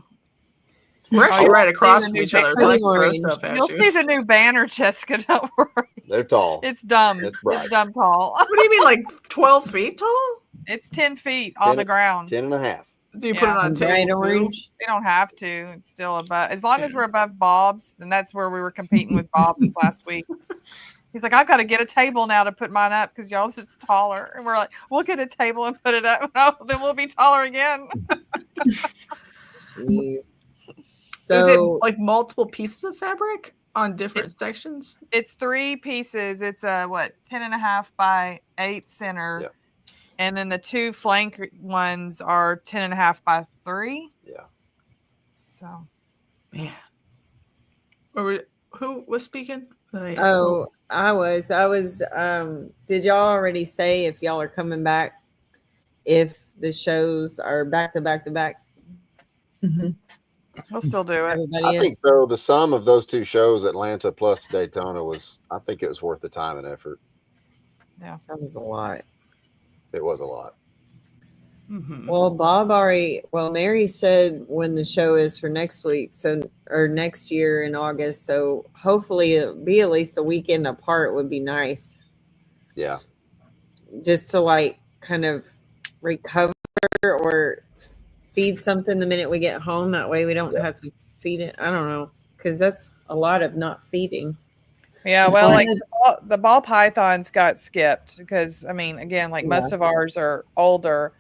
We're actually you'll right see across the from new each other. banner. So I can throw Orange. stuff at You'll you. see the new banner, Jessica. Don't worry. They're tall. It's dumb. It's bright. It's dumb tall. What do you mean, like 12 feet tall? It's 10 feet on the ground. 10 and a half. Do you put it Yeah. on a Bright table? too? orange. We don't have to. It's still above. As long as we're above Bob's, and that's where we were competing with Bob this last week. He's like, I've got to get a table now to put mine up because y'all's just taller. And we're like, we'll get a table and put it up. No, then we'll be taller again. Jeez. So, is it So like multiple pieces of fabric on different sections? It's 3 pieces. It's a 10.5 by 8 center. Yeah. And then the 2 flank ones are 10.5 by 3. Yeah. So Man. Who was speaking? I was did y'all already say if y'all are coming back if the shows are back to back to back? we'll still do it. Everybody I is? think so. The sum of those two shows, Atlanta plus Daytona, I think it was worth the time and effort. That was a lot. It was a lot. Well, Mary said when the show is for next week, or next year in August. So hopefully it'll be at least a weekend apart would be nice. Yeah. Just to kind of recover or feed something the minute we get home. That way we don't have to feed it. I don't know. Because that's a lot of not feeding. Yeah, well, the ball pythons got skipped because, again, most of ours are older.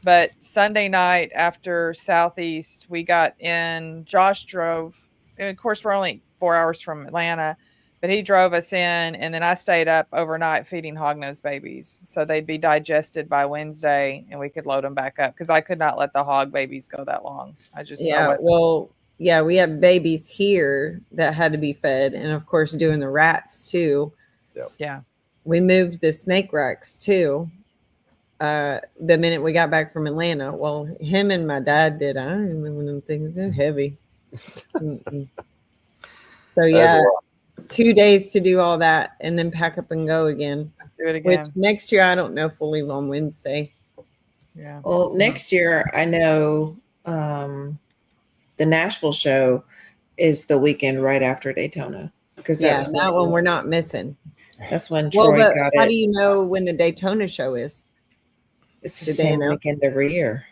But Sunday night after Southeast, we got in. Josh drove. And of course, we're only 4 hours from Atlanta, but he drove us in. And then I stayed up overnight feeding hognose babies. So they'd be digested by Wednesday and we could load them back up because I could not let the hog babies go that long. We have babies here that had to be fed. And of course, doing the rats too. Yep. Yeah. We moved the snake racks too. The minute we got back from Atlanta, well, him and my dad did. I don't remember them things. They're heavy. So yeah, 2 days to do all that and then pack up and go again. Do it again. Which next year, I don't know if we'll leave on Wednesday. Yeah. Well, next year, I know the Nashville show is the weekend right after Daytona. Because that's that one we're not missing. That's when Troy got how it. do you know when the Daytona show is? It's the Did they same announce? weekend every year.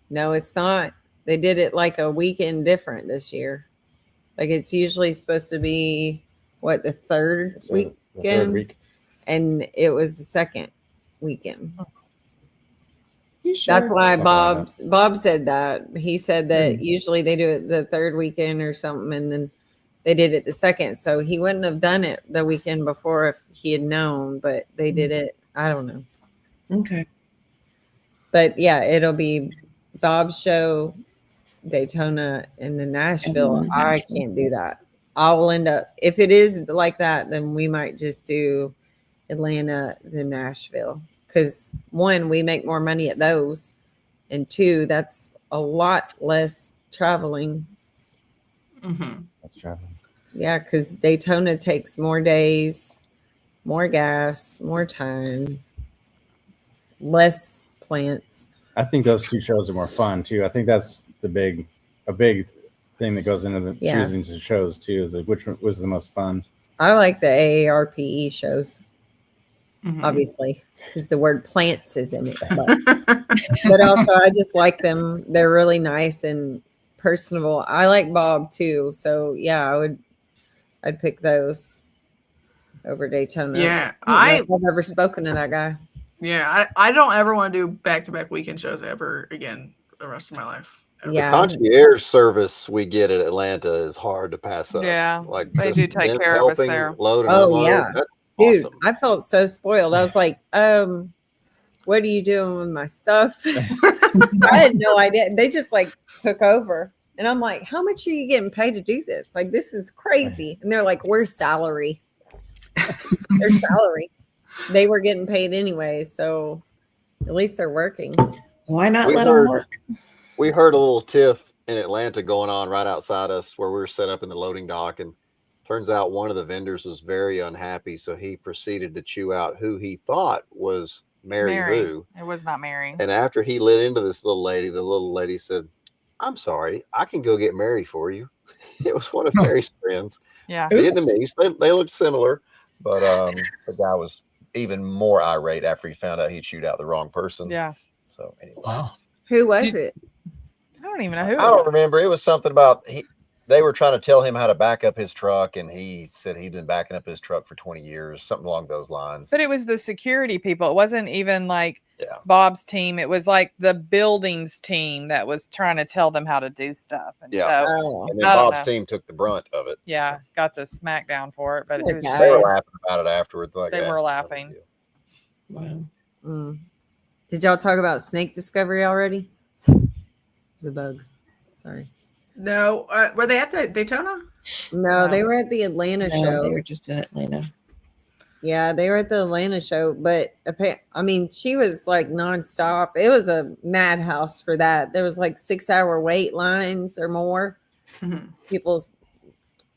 No, it's not. They did it like a weekend different this year. Like it's usually supposed to be the third So weekend, the third week. and it was the second weekend. You sure? That's why Something like Bob said that. He said that usually they do it the third weekend or something, and then they did it the second. So he wouldn't have done it the weekend before if he had known, but they did it. I don't know. Okay. But yeah, it'll be Bob's show, Daytona, and then Nashville. And then I Nashville. can't do that. I will end up, if it is like that, then we might just do Atlanta, then Nashville. Because 1, we make more money at those. And 2, that's a lot less traveling. That's traveling. Yeah, because Daytona takes more days, more gas, more time, less plants. I think those two shows are more fun too. I think that's a big thing that goes into the choosing the shows too. Which one was the most fun? I like the AARPE shows, obviously, because the word plants is in it. But also, I just like them. They're really nice and personable. I like Bob too. So, yeah, I would I'd pick those over Daytona. Yeah, I don't know if I've ever spoken to that guy. Yeah, I don't ever want to do back-to-back weekend shows ever again for the rest of my life. Ever. Yeah. The concierge service we get at Atlanta is hard to pass up. Yeah, like they just do take them care of us helping there. load and Oh, unload. yeah. That's Dude, awesome. I felt so spoiled. I was like, what are you doing with my stuff? I had no idea. They just like took over. And I'm like, how much are you getting paid to do this? Like, this is crazy. And they're like, we're salary. Their salary. They were getting paid anyway. So at least they're working. Why not We let them heard- work? We heard a little tiff in Atlanta going on right outside us where we were set up in the loading dock, and turns out one of the vendors was very unhappy, so he proceeded to chew out who he thought was Mary Lou. It was not Mary. And after he lit into this little lady, the little lady said, "I'm sorry, I can go get Mary for you." It was one of Mary's friends. Yeah. Vietnamese. They looked similar. But the guy was even more irate after he found out he'd chewed out the wrong person. Yeah. So anyway, Wow. Who was it? I don't even know who. I don't remember. It was something about they were trying to tell him how to back up his truck, and he said he'd been backing up his truck for 20 years, something along those lines. But it was the security people. It wasn't even like Yeah. Bob's team. It was like the buildings team that was trying to tell them how to do stuff. And Yeah. so, Oh, And then I don't Bob's know. team took the brunt of it. yeah, got the smackdown for it. But it was Yeah. They were just, laughing about it afterwards. Like, They "Yeah, were no big laughing. deal." Wow. Did y'all talk about snake discovery already? It's a bug. Sorry. No, were they at the Daytona? No, they were at the Atlanta No, show. they were just in Atlanta. Yeah, they were at the Atlanta show, but I mean, she was like nonstop. It was a madhouse for that. There was like 6-hour wait lines or more.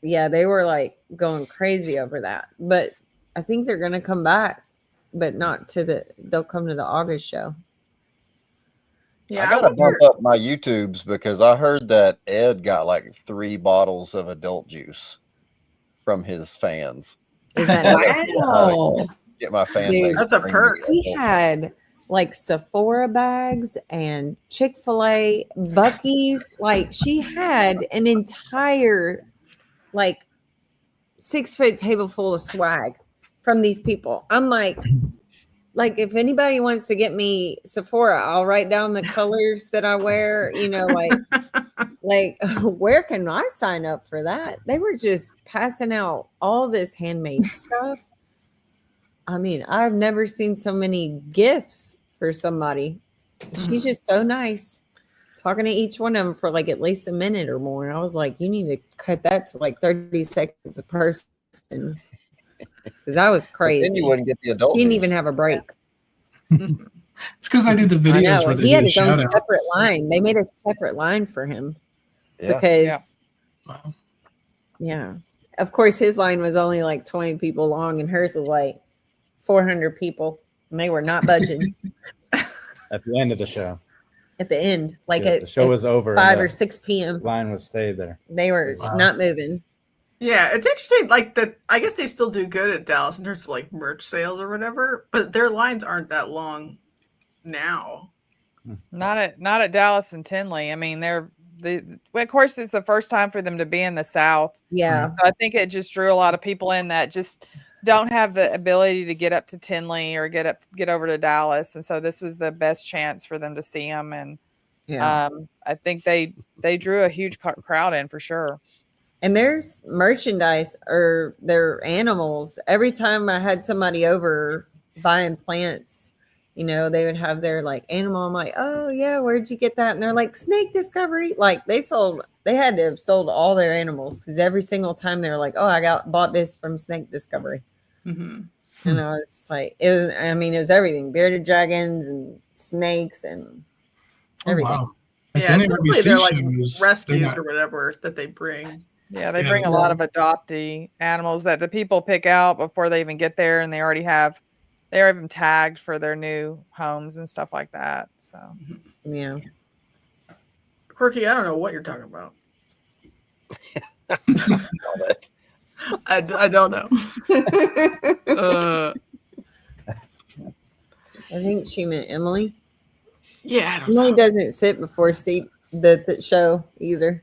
Yeah, they were like going crazy over that. But I think they're gonna come back, but not to they'll come to the August show. Yeah, I gotta bump up my YouTubes because I heard that Ed got like 3 bottles of adult juice from his fans. Is that Wow. Get my fan Dude, base that's a to bring perk. me he adult had like Sephora bags and Chick-fil-A, Buc-ee's. Like she had an entire like 6-foot table full of swag from these people. I'm like if anybody wants to get me Sephora, I'll write down the colors that I wear, like where can I sign up for that? They were just passing out all this handmade stuff. I mean, I've never seen so many gifts for somebody. She's just so nice. Talking to each one of them for like at least a minute or more. And I was like, you need to cut that to like 30 seconds a person. Because I was But crazy. then you wouldn't get the adult He didn't juice. even have a break. It's because I do the I videos know. where they He do had the his own shout outs. separate line. They made a separate line for him Yeah. because, Wow. yeah. Of course, his line was only like 20 people long, and hers was like 400 people, and they were not budging At the end of the show, at the end. Like Yeah, at the show was over and 5 the or 6 p.m. line was stayed there. They were Wow. not moving. Yeah, it's interesting. Like that, I guess they still do good at Dallas in terms of like merch sales or whatever, but their lines aren't that long now. Not at Dallas and Tinley. I mean, of course, it's the first time for them to be in the South. Yeah. So I think it just drew a lot of people in that just don't have the ability to get up to Tinley or get over to Dallas. And so this was the best chance for them to see them. And Yeah. I think they drew a huge crowd in for sure. And there's merchandise or their animals. Every time I had somebody over buying plants, they would have their like animal. I'm like, oh yeah, where'd you get that? And they're like, snake discovery. Like they had to have sold all their animals because every single time they were like, oh, I bought this from Snake Discovery. It's like it was everything, bearded dragons and snakes and everything. Oh, wow. Yeah, At the typically NRBE they're like shows, rescues they're not- or whatever that they bring. Yeah, they Yeah, bring a yeah. lot of adoptee animals that the people pick out before they even get there, and they're even tagged for their new homes and stuff like that. So Yeah. Quirky, I don't know what you're talking about. All that. I don't know. I think she meant Emily. Yeah, I don't Emily know. doesn't sit before the show either.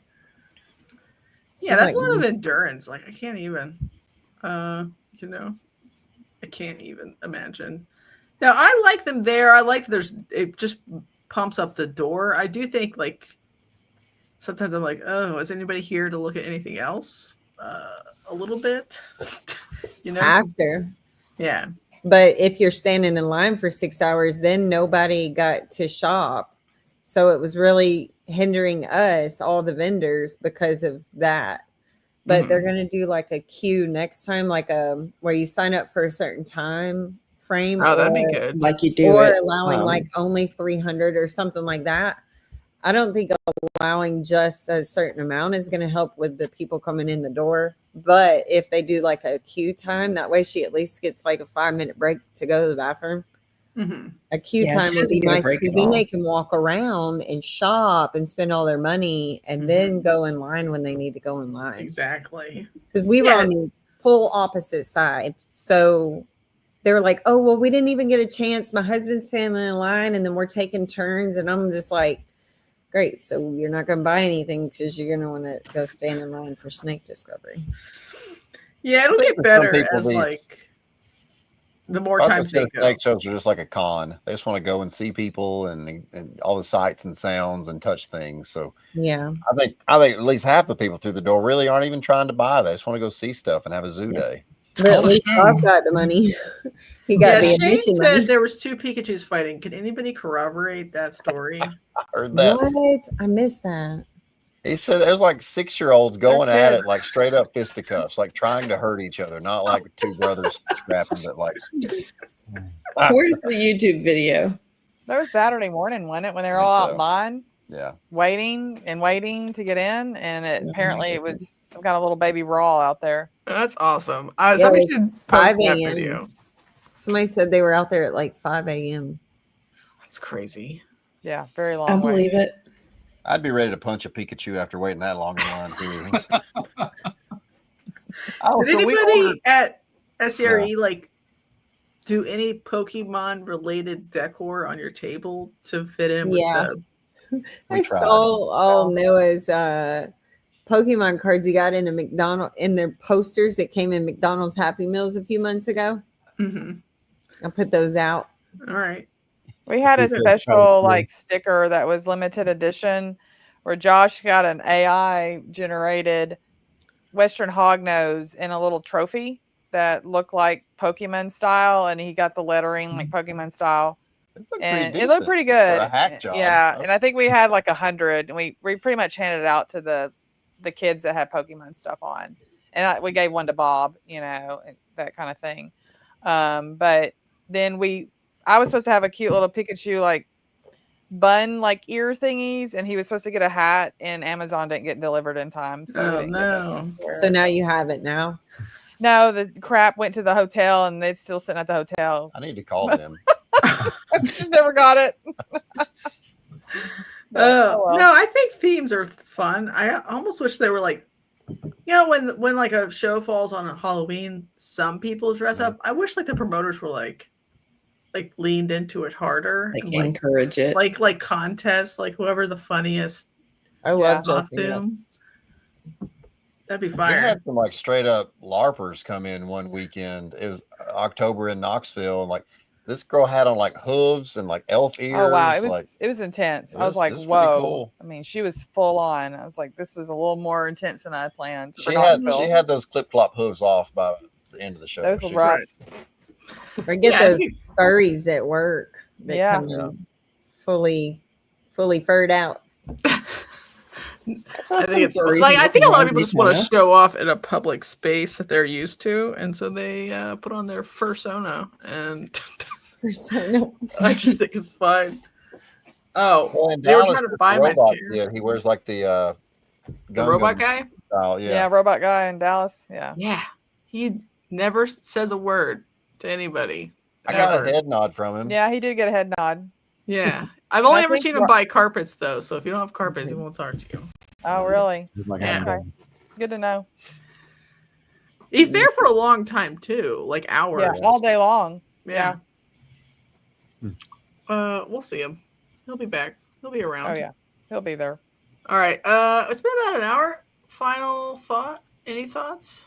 Yeah, that's a lot of endurance. Like I can't even, I can't even imagine. Now I like them there. I like it just pumps up the door. I do think like sometimes I'm like, oh, is anybody here to look at anything else? A little bit, After. Yeah. But if you're standing in line for 6 hours, then nobody got to shop. So it was really hindering us, all the vendors, because of that. But they're going to do like a queue next time, like where you sign up for a certain time frame. Oh, that'd be good. Like you do or it. allowing like only 300 or something like that. I don't think allowing just a certain amount is going to help with the people coming in the door. But if they do like a queue time, that way she at least gets like a 5-minute break to go to the bathroom. Mm-hmm. A queue Yeah, time she would be doesn't get a nice break because at then all. they can walk around and shop and spend all their money and then go in line when they need to go in line. Exactly. Because we were on the full opposite side. So they were like, oh, well, we didn't even get a chance. My husband's standing in line and then we're taking turns. And I'm just like, great. So you're not going to buy anything because you're going to want to go stand in line for snake discovery. Yeah, it'll get better as like the more times they go. Snake shows are just like a con. They just want to go and see people and all the sights and sounds and touch things. So yeah, I think at least half the people through the door really aren't even trying to buy. They just want to go see stuff and have a zoo day. But at least Bob got the money. He got the admission Shane said money. there was 2 Pikachus fighting. Can anybody corroborate that story? I heard that. What? I missed that. He said there's like 6-year-olds going at it like straight up fisticuffs, like trying to hurt each other, not like 2 brothers scrapping, but like. Where's the YouTube video? That was Saturday morning, wasn't it? When they were all out in line, Yeah, waiting to get in, and apparently it was some kind of little baby brawl out there. That's awesome. Somebody should post 5 that a.m. video. Somebody said they were out there at like 5 a.m. That's crazy. Yeah, very long. I believe it. I'd be ready to punch a Pikachu after waiting that long in line too. Did anybody at SCRE like do any Pokemon related decor on your table to fit in with I stole all Noah's Pokemon cards he got in their posters that came in McDonald's Happy Meals a few months ago. Mm-hmm. I put those out. All right. We had a special like sticker that was limited edition where Josh got an AI generated Western hognose in a little trophy that looked like Pokemon style, and he got the lettering like Pokemon style. And it looked pretty good. A hack job. Yeah. And I think we had like 100, and we pretty much handed it out to the kids that had Pokemon stuff on. And we gave one to Bob, that kind of thing. But then I was supposed to have a cute little Pikachu like bun like ear thingies, and he was supposed to get a hat, and Amazon didn't get delivered in time. So So now you have it now. No, the crap went to the hotel, and it's still sitting at the hotel. I need to call them. I just never got it. No, I think themes are fun. I almost wish they were like, when like a show falls on a Halloween, some people dress up. I wish like the promoters were like leaned into it harder, Like and, encourage it. like contests, like whoever the funniest I love costume. That'd be We fire. had some like straight up LARPers come in one weekend. It was October in Knoxville, and like this girl had on like hooves and like elf ears. Oh wow, like, it was intense. I was it like, was pretty whoa. cool. I mean, she was full on. I was like, this was a little more intense than I planned. She had those clip clop hooves off by the end of the show. Those were rough. Or get those furries at work that come Yeah. in fully furred out. I think I think a lot of people just want to show off in a public space that they're used to, and so they put on their fursona, and I just think it's fine. Oh, Well, in they were Dallas, trying to the buy my robot chair. kid, he wears like the robot guy. Style, Yeah, robot guy in Dallas. Yeah. Yeah, he never says a word to anybody. I got ever. a head nod from him. Yeah, he did get a head nod. Yeah, I've only I ever think seen him buy carpets though. So if you don't have carpets, he won't talk to you. Oh, really? Yeah. Okay. Good to know. He's there for a long time too, like hours. Yeah, all day long. Yeah. We'll see him. He'll be back. He'll be around. Oh yeah, he'll be there. All right. It's been about an hour. Final final thought? Any thoughts?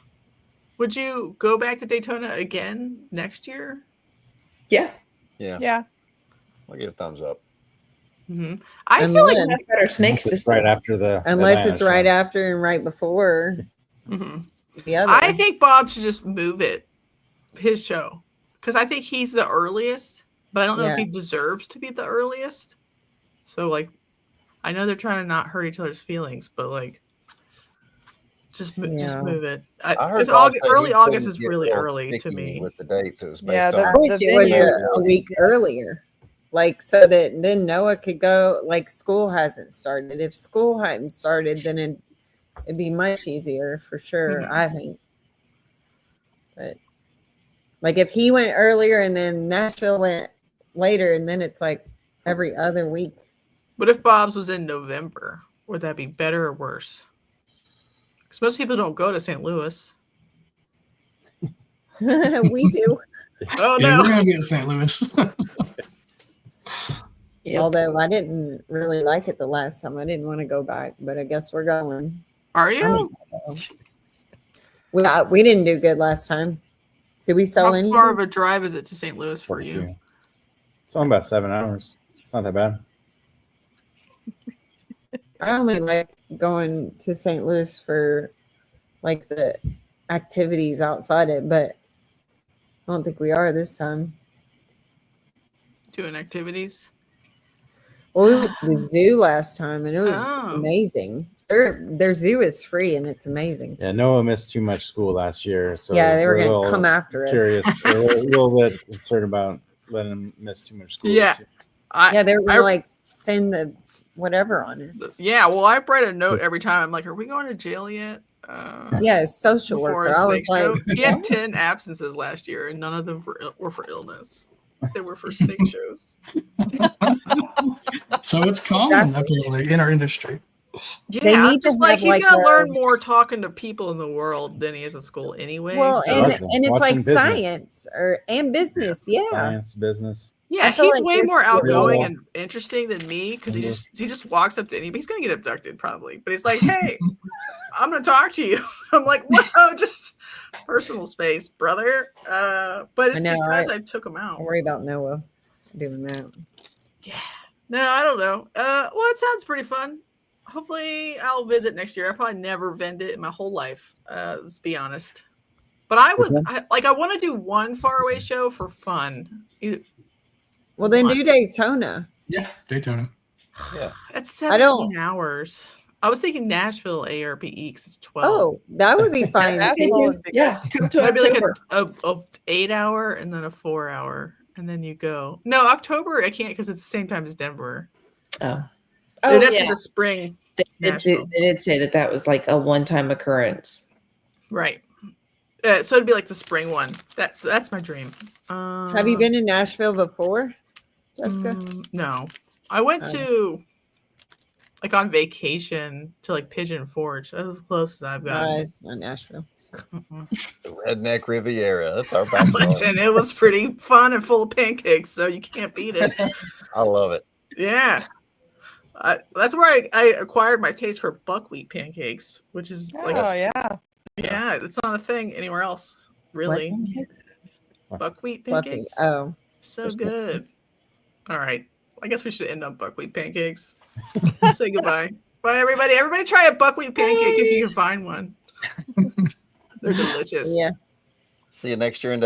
Would you go back to Daytona again next year? Yeah. Yeah, Yeah. I'll give a thumbs up. Mm-hmm. I feel like Unless- That's better snake It's system. right after the Unless Atlanta it's right show. after and right before Mhm. the other. I think Bob should just move it, his show, because I think he's the earliest, but I don't know if Yeah. he deserves to be the earliest. So, like, I know they're trying to not hurt each other's feelings, but like, just Yeah. move it. I heard Because Bob say early he August couldn't is get really real early to picky me. with the dates. It was based Yeah, I on wish it was venue- a week earlier, like so that then Noah could go. Like school hasn't started. If school hadn't started, then it'd be much easier for sure. Mhm. I think. But like if he went earlier and then Nashville went later, and then it's like every other week. But if Bob's was in November, would that be better or worse? Because most people don't go to St. Louis. We do. Oh Yeah, no! we're gonna be in St. Louis. Yep. Although I didn't really like it the last time, I didn't want to go back, but I guess we're going. Are you? We didn't do good last time. Did we sell How any? far of a drive is it to St. Louis for you? 42. It's only about 7 hours. It's not that bad. I only like going to St. Louis for like the activities outside it, but I don't think we are this time. Doing activities? Well, we went to the zoo last time and it was Oh. amazing. Their zoo is free and it's amazing. Yeah, Noah missed too much school last year, so yeah, they were we're a going to little come after us. Curious, we're a little bit concerned about letting him miss too much school. Yeah. this year. Yeah, they were going I- to like send the whatever on us. Yeah, well, I write a note every time. I'm like, are we going to jail yet? Yeah, it's social Before worker. a I was snake like, show. He had 10 absences last year, and none of them were for illness. They were for snake shows. So it's common apparently in our industry. Yeah, need to just like have, he's like, gonna a- learn more talking to people in the world than he is at school anyway. well, so- and, Watching- and it's like watching business. science and business. Yeah. Science, business. yeah, I feel he's like way there's more outgoing still- and interesting than me because he Mhm. just walks up to anybody. He's gonna get abducted probably, but he's like, "Hey, I'm gonna talk to you." I'm like, "Whoa, just personal space, brother." But it's know, because I took him out. Don't worry about Noah doing that. No, I don't know. Well, it sounds pretty fun. Hopefully, I'll visit next year. I probably never vended in my whole life. Let's be honest. But I would I want to do one faraway show for fun. Well, then do Once. Daytona. Yeah, Daytona. That's I don't- 17 hours. I was thinking Nashville ARPE because it's 12. Oh, that would be fine. That's too. would be good. Yeah, come to Maybe like October. a 8-hour and then a 4-hour, and then you go. No, October I can't because it's the same time as Denver. Oh, It'd have to yeah. be the spring. They did say that was like a one-time occurrence. Right. So it'd be like the spring one. That's my dream. Have you been in Nashville before, Jessica? No. I went Oh. to like on vacation to like Pigeon Forge. That's as close as I've gotten. It's not Nashville. Mm-mm. the Redneck Riviera. That's our backyard. Listen, it was pretty fun and full of pancakes, so you can't beat it. I love it. Yeah. That's where I acquired my taste for buckwheat pancakes, which is like, Oh yeah. yeah, it's not a thing anywhere else, really. Buckwheat Fluffy. pancakes, Oh, so good. All right, I guess we should end on buckwheat pancakes. Say goodbye. Bye, everybody. Everybody try a buckwheat pancake if you can find one. They're delicious. yeah. See you next year in